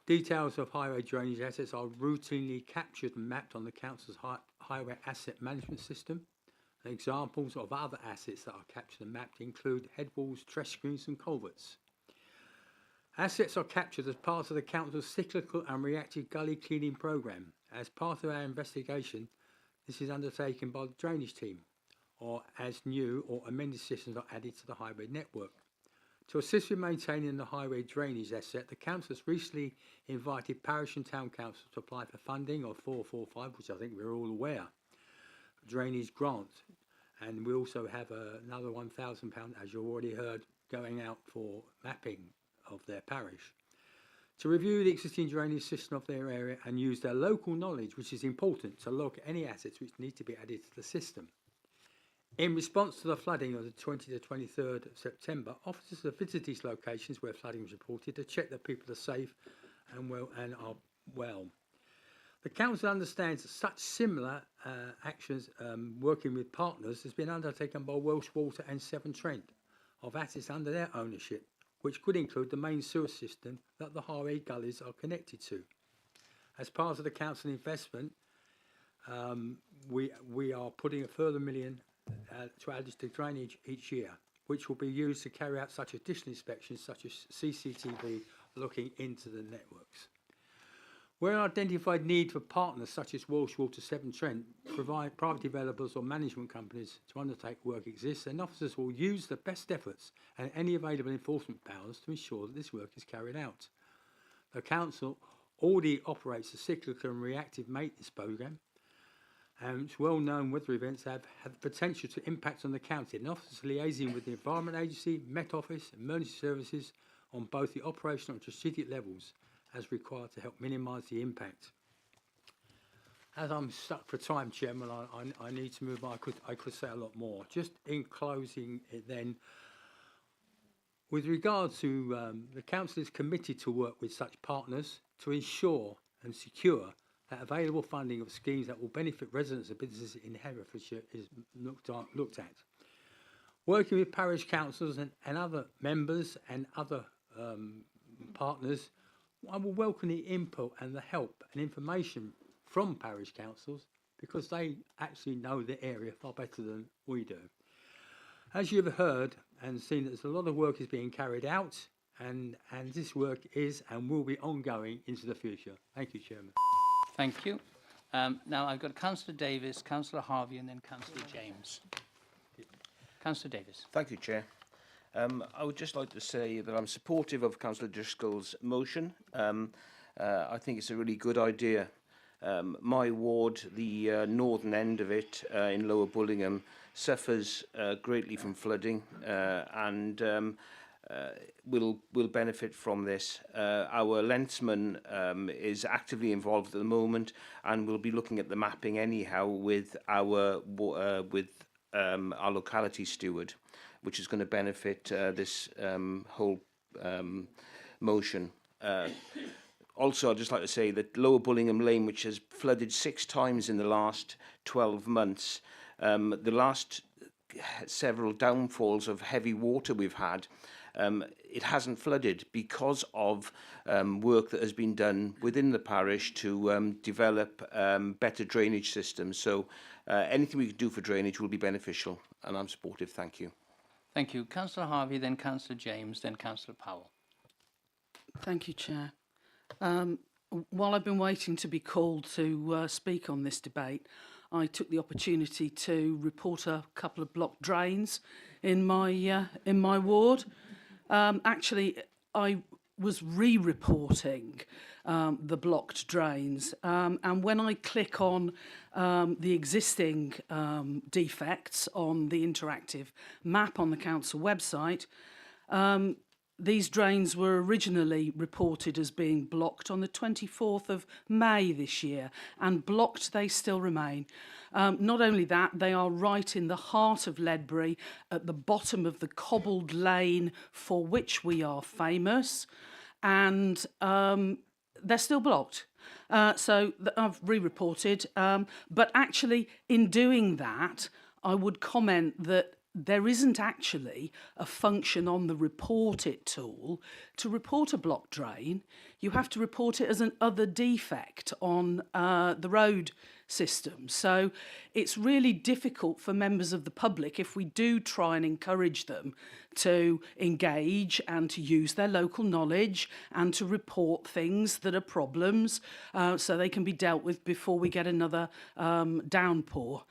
Details of highway drainage assets are routinely captured and mapped on the Council's highway asset management system. And examples of other assets that are captured and mapped include headwalls, trestle screens and culverts. Assets are captured as part of the Council's cyclical and reactive gully cleaning programme. As part of our investigation, this is undertaken by the drainage team, or as new or amended systems are added to the highway network. To assist with maintaining the highway drainage asset, the Council has recently invited parish and town councils to apply for funding of 445, which I think we're all aware, drainage grant. And we also have another £1,000, as you already heard, going out for mapping of their parish, to review the existing drainage system of their area and use their local knowledge, which is important, to look at any assets which need to be added to the system. In response to the flooding of the 20th to 23rd of September, officers have visited these locations where flooding was reported to check that people are safe and are well. The Council understands that such similar actions working with partners has been undertaken by Welsh Water and Severn Trent of assets under their ownership, which could include the main sewer system that the highway gullies are connected to. As part of the council investment, we are putting a further £1 million to add to drainage each year, which will be used to carry out such additional inspections such as CCTV looking into the networks. Where an identified need for partners such as Welsh Water, Severn Trent, provide private developers or management companies to undertake work exists, then officers will use the best efforts and any available enforcement powers to ensure that this work is carried out. The Council already operates a cyclical and reactive maintenance programme, and it's well known weather events have the potential to impact on the county, and officers liaising with the Environment Agency, Met Office, emergency services on both the operational and strategic levels as required to help minimise the impact. as I'm stuck for time, Chairman, I need to move on. I could say a lot more. Just in closing it then, with regard to the Council is committed to work with such partners to ensure and secure that available funding of schemes that will benefit residents and businesses in Herefordshire is looked at. Working with parish councils and other members and other partners, I will welcome the input and the help and information from parish councils because they actually know the area far better than we do. As you've heard and seen, there's a lot of work is being carried out and this work is and will be ongoing into the future. Thank you, Chairman. Thank you. Now I've got Councillor Davis, Councillor Harvey and then Councillor James. Councillor Davis. Thank you, Chair. I would just like to say that I'm supportive of Councillor Driscoll's motion. I think it's a really good idea. My ward, the northern end of it in Lower Bullingham, suffers greatly from flooding and will benefit from this. Our Lensman is actively involved at the moment and will be looking at the mapping anyhow with our locality steward, which is going to benefit this whole motion. Also, I'd just like to say that Lower Bullingham Lane, which has flooded 6 times in the last 12 months, the last several downfalls of heavy water we've had, it hasn't flooded because of work that has been done within the parish to develop better drainage systems. So anything we can do for drainage will be beneficial, and I'm supportive. Thank you. Thank you. Councillor Harvey, then Councillor James, then Councillor Powell. Thank you, Chair. While I've been waiting to be called to speak on this debate, I took the opportunity to report a couple of blocked drains in my ward. Actually, I was re-reporting the blocked drains, and when I click on the existing defects on the interactive map on the council website, these drains were originally reported as being blocked on the 24th of May this year, and blocked they still remain. Not only that, they are right in the heart of Ledbury, at the bottom of the cobbled lane for which we are famous, and they're still blocked. So I've re-reported, but actually in doing that, I would comment that there isn't actually a function on the report it tool to report a blocked drain. You have to report it as an other defect on the road system. So it's really difficult for members of the public, if we do try and encourage them to engage and to use their local knowledge and to report things that are problems so they can be dealt with before we get another downpour.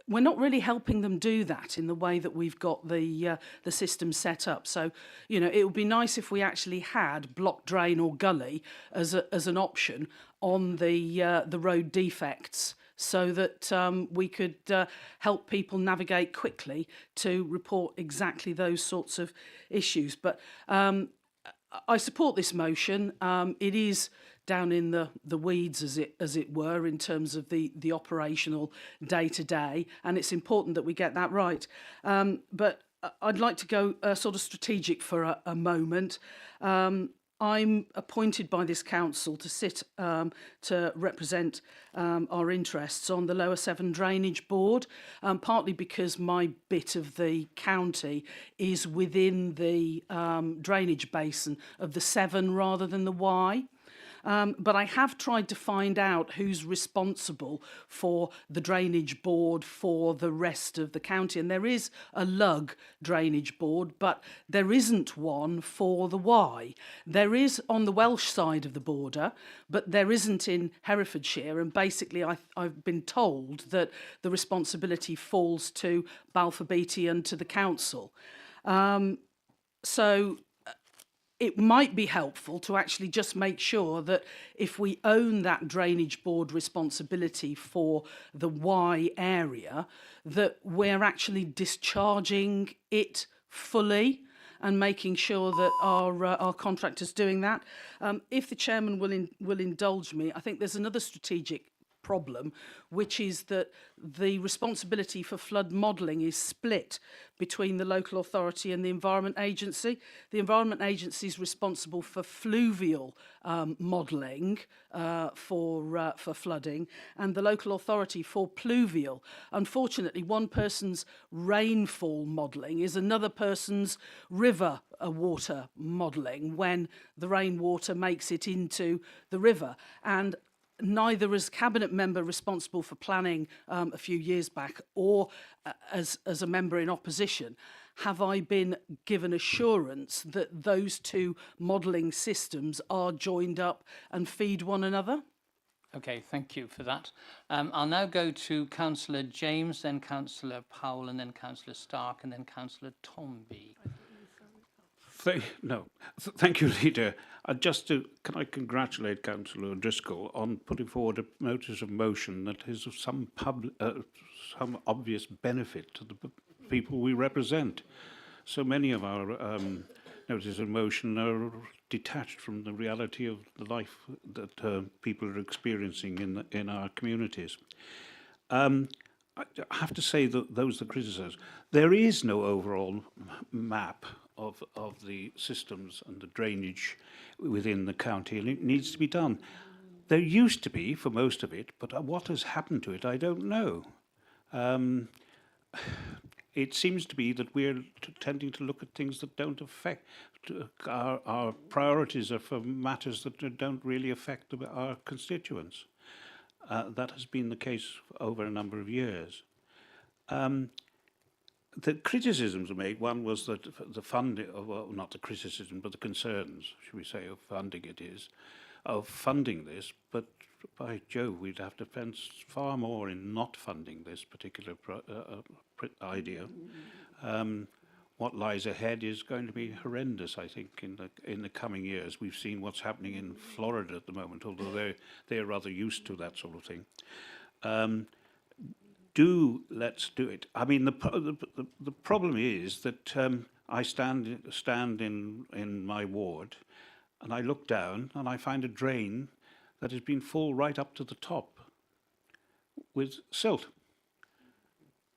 We're not really helping them do that in the way that we've got the system set up. So, you know, it would be nice if we actually had block drain or gully as an option on the road defects, so that we could help people navigate quickly to report exactly those sorts of issues. But I support this motion. It is down in the weeds, as it were, in terms of the operational day-to-day, and it's important that we get that right. But I'd like to go sort of strategic for a moment. I'm appointed by this council to sit to represent our interests on the Lower Severn Drainage Board, partly because my bit of the county is within the drainage basin of the Severn rather than the Wye. But I have tried to find out who's responsible for the drainage board for the rest of the county. And there is a Lug drainage board, but there isn't one for the Wye. There is on the Welsh side of the border, but there isn't in Herefordshire. And basically, I've been told that the responsibility falls to Balfour Beatty and to the council. So it might be helpful to actually just make sure that if we own that drainage board responsibility for the Wye area, that we're actually discharging it fully and making sure that our contractor's doing that. If the chairman will indulge me, I think there's another strategic problem, which is that the responsibility for flood modelling is split between the local authority and the Environment Agency. The Environment Agency is responsible for fluvial modelling for flooding, and the local authority for pluvial. Unfortunately, one person's rainfall modelling is another person's river water modelling when the rainwater makes it into the river. And neither as cabinet member responsible for planning a few years back or as a member in opposition have I been given assurance that those two modelling systems are joined up and feed one another. Okay, thank you for that. I'll now go to Councillor James, then Councillor Powell, and then Councillor Stark, and then Councillor Tomby. Thank you, Leader. Can I congratulate Councillor Driscoll on putting forward a notice of motion that is of some obvious benefit to the people we represent. So many of our notices of motion are detached from the reality of the life that people are experiencing in our communities. I have to say that those are the criticisms. There is no overall map of the systems and the drainage within the county, and it needs to be done. There used to be for most of it, but what has happened to it, I don't know. It seems to be that we're tending to look at things that don't affect our priorities are for matters that don't really affect our constituents. That has been the case over a number of years. The criticisms were made. One was that the funding, well, not the criticism, but the concerns, should we say, of funding this. But by Jove, we'd have to spend far more in not funding this particular idea. What lies ahead is going to be horrendous, I think, in the coming years. We've seen what's happening in Florida at the moment, although they're rather used to that sort of thing. Let's do it. I mean, the problem is that I stand in my ward, and I look down and I find a drain that has been full right up to the top with silt.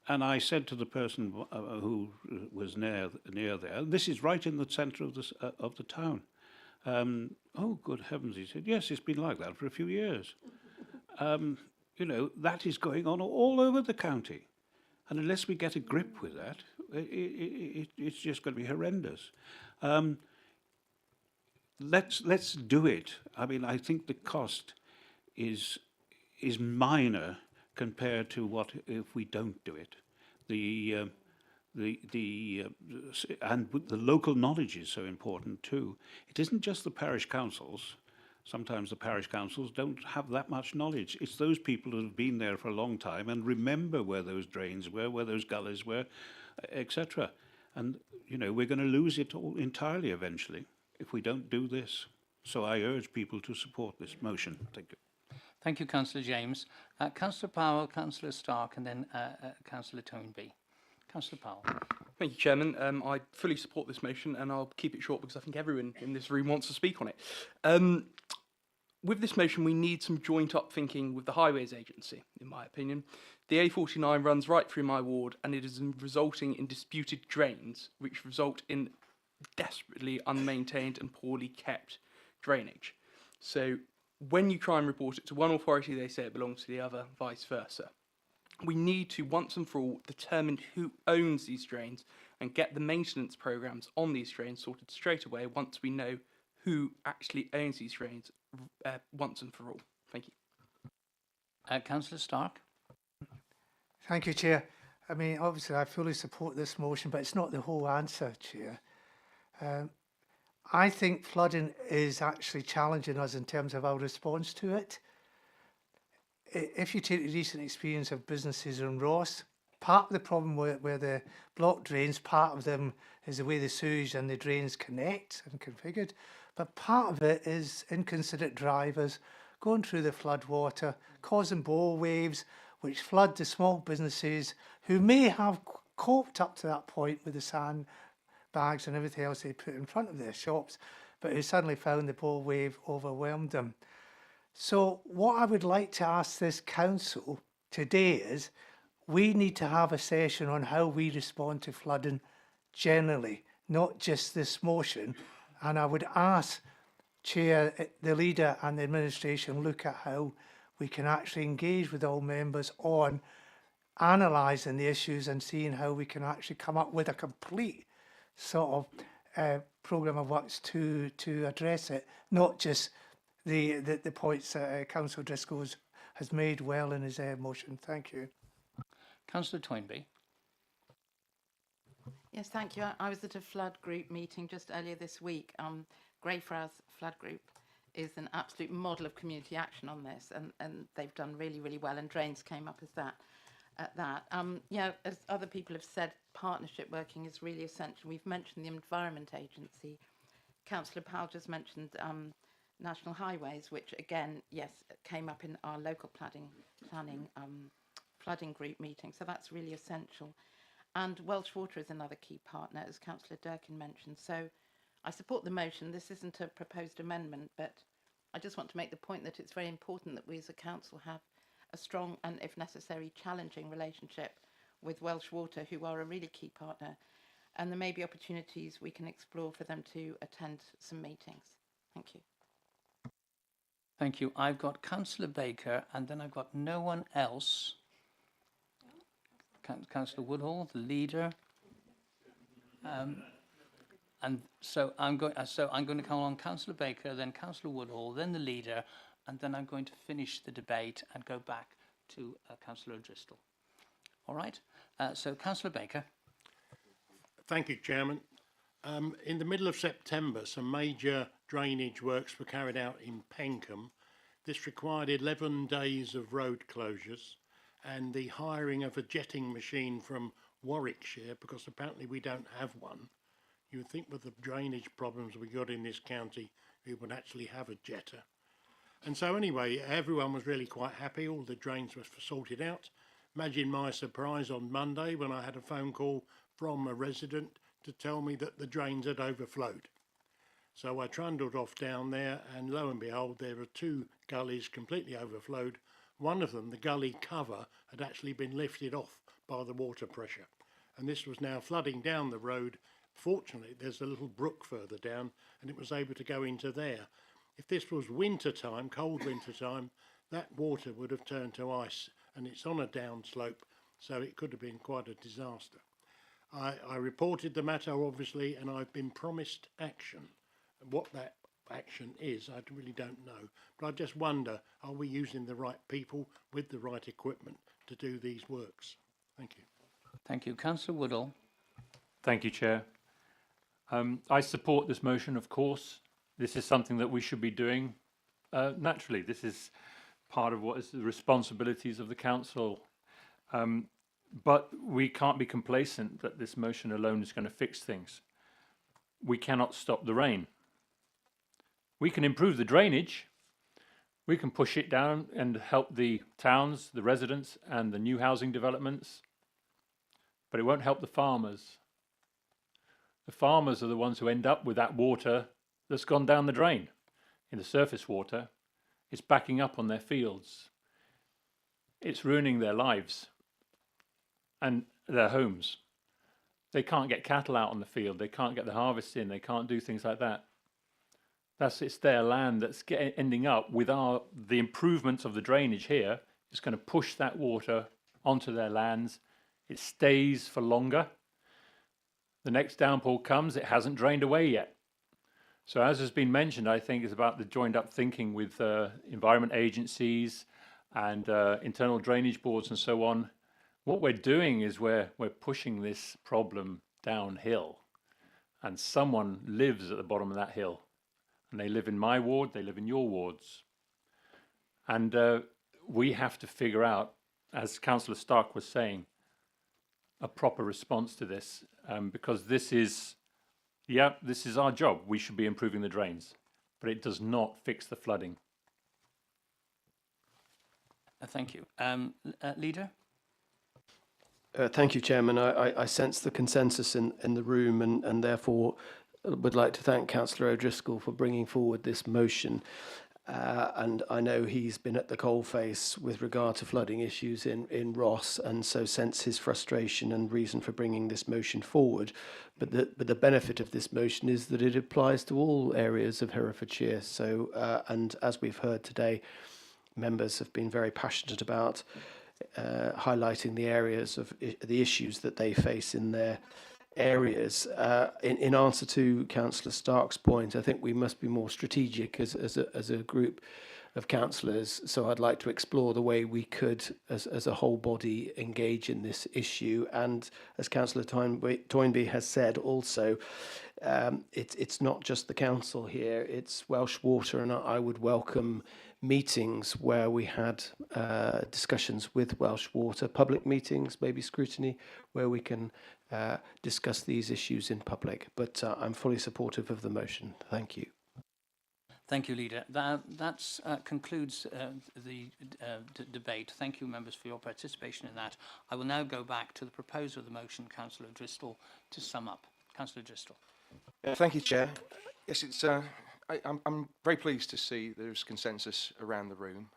And I said to the person who was near there, "This is right in the centre of the town." "Oh, good heavens," he said. "Yes, it's been like that for a few years." You know, that is going on all over the county. And unless we get a grip with that, it's just going to be horrendous. Let's do it. I mean, I think the cost is minor compared to what if we don't do it. And the local knowledge is so important too. It isn't just the parish councils. Sometimes the parish councils don't have that much knowledge. It's those people who have been there for a long time and remember where those drains were, where those gullies were, etc. And, you know, we're going to lose it all entirely eventually if we don't do this. So I urge people to support this motion. Thank you. Thank you, Councillor James. Councillor Powell, Councillor Stark, and then Councillor Toynbee. Councillor Powell. Thank you, Chairman. I fully support this motion, and I'll keep it short because I think everyone in this room wants to speak on it. With this motion, we need some joint-up thinking with the Highways Agency, in my opinion. The A49 runs right through my ward, and it is resulting in disputed drains, which result in desperately unmaintained and poorly kept drainage. So when you try and report it to one authority, they say it belongs to the other, vice versa. We need to, once and for all, determine who owns these drains and get the maintenance programmes on these drains sorted straight away once we know who actually owns these drains once and for all. Thank you. Councillor Stark. Thank you, Chair. I mean, obviously, I fully support this motion, but it's not the whole answer, Chair. I think flooding is actually challenging us in terms of our response to it. If you take the recent experience of businesses in Ross, part of the problem where the block drains, part of them is the way the sewage and the drains connect and configured, but part of it is inconsiderate drivers going through the flood water, causing bow waves, which flood the small businesses who may have coped up to that point with the sand bags and everything else they put in front of their shops, but who suddenly found the bow wave overwhelmed them. So what I would like to ask this council today is, we need to have a session on how we respond to flooding generally, not just this motion. And I would ask Chair, the leader and the administration look at how we can actually engage with all members on analysing the issues and seeing how we can actually come up with a complete sort of programme of works to address it, not just the points that Councillor Driscoll has made well in his motion. Thank you. Councillor Toynbee. Yes, thank you. I was at a flood group meeting just earlier this week. Greyfriars Flood Group is an absolute model of community action on this, and they've done really, really well, and drains came up as that. Yeah, as other people have said, partnership working is really essential. We've mentioned the Environment Agency. Councillor Powell just mentioned National Highways, which again, yes, came up in our local planning flooding group meeting, so that's really essential. And Welsh Water is another key partner, as Councillor Durkin mentioned. So I support the motion. This isn't a proposed amendment, but I just want to make the point that it's very important that we as a council have a strong and, if necessary, challenging relationship with Welsh Water, who are a really key partner. And there may be opportunities we can explore for them to attend some meetings. Thank you. Thank you. I've got Councillor Baker, and then I've got no one else. Councillor Woodhall, the leader. And so I'm going to call on Councillor Baker, then Councillor Woodhall, then the leader, and then I'm going to finish the debate and go back to Councillor O'Driscoll. All right. So Councillor Baker. Thank you, Chairman. In the middle of September, some major drainage works were carried out in Penkham. This required 11 days of road closures and the hiring of a jetting machine from Warwickshire, because apparently we don't have one. You would think with the drainage problems we got in this county, we would actually have a jetter. And so anyway, everyone was really quite happy. All the drains were sorted out. Imagine my surprise on Monday when I had a phone call from a resident to tell me that the drains had overflowed. So I trundled off down there, and lo and behold, there were 2 gullies completely overflowed. One of them, the gully cover, had actually been lifted off by the water pressure, and this was now flooding down the road. Fortunately, there's a little brook further down, and it was able to go into there. If this was winter time, cold winter time, that water would have turned to ice, and it's on a downslope, so it could have been quite a disaster. I reported the matter, obviously, and I've been promised action. What that action is, I really don't know. But I just wonder, are we using the right people with the right equipment to do these works? Thank you. Thank you. Councillor Woodall. Thank you, Chair. I support this motion, of course. This is something that we should be doing naturally. This is part of what is the responsibilities of the council. But we can't be complacent that this motion alone is going to fix things. We cannot stop the rain. We can improve the drainage. We can push it down and help the towns, the residents, and the new housing developments. But it won't help the farmers. The farmers are the ones who end up with that water that's gone down the drain. In the surface water, it's backing up on their fields. It's ruining their lives and their homes. They can't get cattle out on the field. They can't get the harvest in. They can't do things like that. It's their land that's ending up with the improvements of the drainage here. It's going to push that water onto their lands. It stays for longer. The next downpour comes, it hasn't drained away yet. So as has been mentioned, I think it's about the joined up thinking with environment agencies and internal drainage boards and so on. What we're doing is we're pushing this problem downhill, and someone lives at the bottom of that hill, and they live in my ward, they live in your wards. And we have to figure out, as Councillor Stark was saying, a proper response to this, because this is our job. We should be improving the drains, but it does not fix the flooding. Thank you. Leader? Thank you, Chairman. I sense the consensus in the room, and therefore would like to thank Councillor O'Driscoll for bringing forward this motion. and I know he's been at the coalface with regard to flooding issues in Ross, and so sense his frustration and reason for bringing this motion forward. But the benefit of this motion is that it applies to all areas of Herefordshire. So, and as we've heard today, members have been very passionate about highlighting the areas of the issues that they face in their areas. In answer to Councillor Stark's point, I think we must be more strategic as a group of councillors. So I'd like to explore the way we could, as a whole body, engage in this issue. And as Councillor Toynbee has said, also, it's not just the council here; it's Welsh Water, and I would welcome meetings where we had discussions with Welsh Water, public meetings, maybe scrutiny, where we can discuss these issues in public. But I'm fully supportive of the motion. Thank you. Thank you, Leader. That concludes the debate. Thank you, members, for your participation in that. I will now go back to the proposer of the motion, Councillor Driscoll, to sum up. Councillor Driscoll. Thank you, Chair. Yes, it's. I'm very pleased to see there's consensus around the room.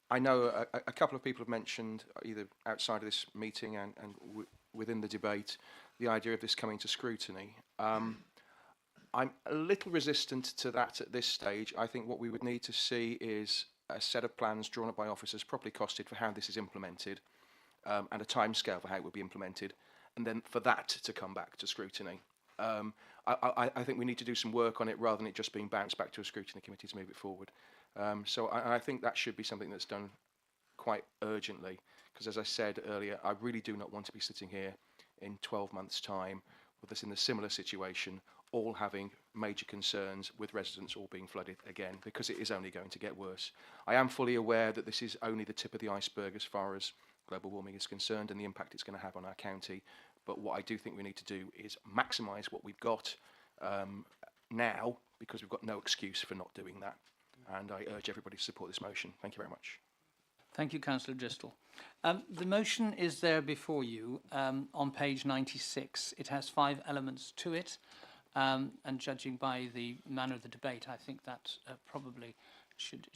I know a couple of people have mentioned, either outside of this meeting and within the debate, the idea of this coming to scrutiny. I'm a little resistant to that at this stage. I think what we would need to see is a set of plans drawn up by officers, properly costed, for how this is implemented, and a timescale for how it would be implemented, and then for that to come back to scrutiny. I think we need to do some work on it rather than it just being bounced back to a scrutiny committee to move it forward. So I think that should be something that's done quite urgently, because as I said earlier, I really do not want to be sitting here in 12 months' time with us in a similar situation, all having major concerns with residents all being flooded again, because it is only going to get worse. I am fully aware that this is only the tip of the iceberg as far as global warming is concerned and the impact it's going to have on our county. But what I do think we need to do is maximise what we've got now, because we've got no excuse for not doing that. And I urge everybody to support this motion. Thank you very much. Thank you, Councillor Driscoll. The motion is there before you on page 96. It has 5 elements to it. And judging by the manner of the debate, I think that probably should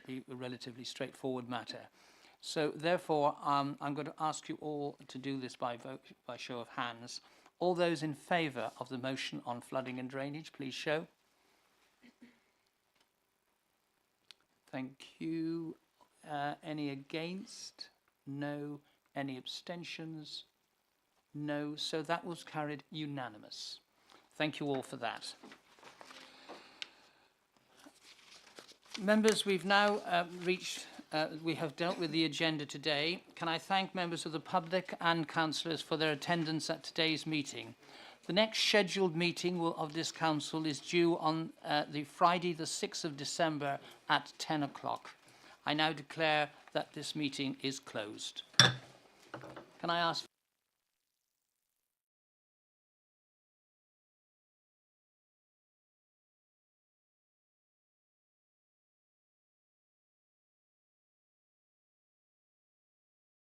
be a relatively straightforward matter. So therefore, I'm going to ask you all to do this by vote, by show of hands. All those in favour of the motion on flooding and drainage, please show. Thank you. Any against? No. Any abstentions? No. So that was carried unanimous. Thank you all for that. Members, we've now we have dealt with the agenda today. Can I thank members of the public and councillors for their attendance at today's meeting. The next scheduled meeting of this council is due on the Friday the 6th of December at 10 o'clock. I now declare that this meeting is closed. Can I ask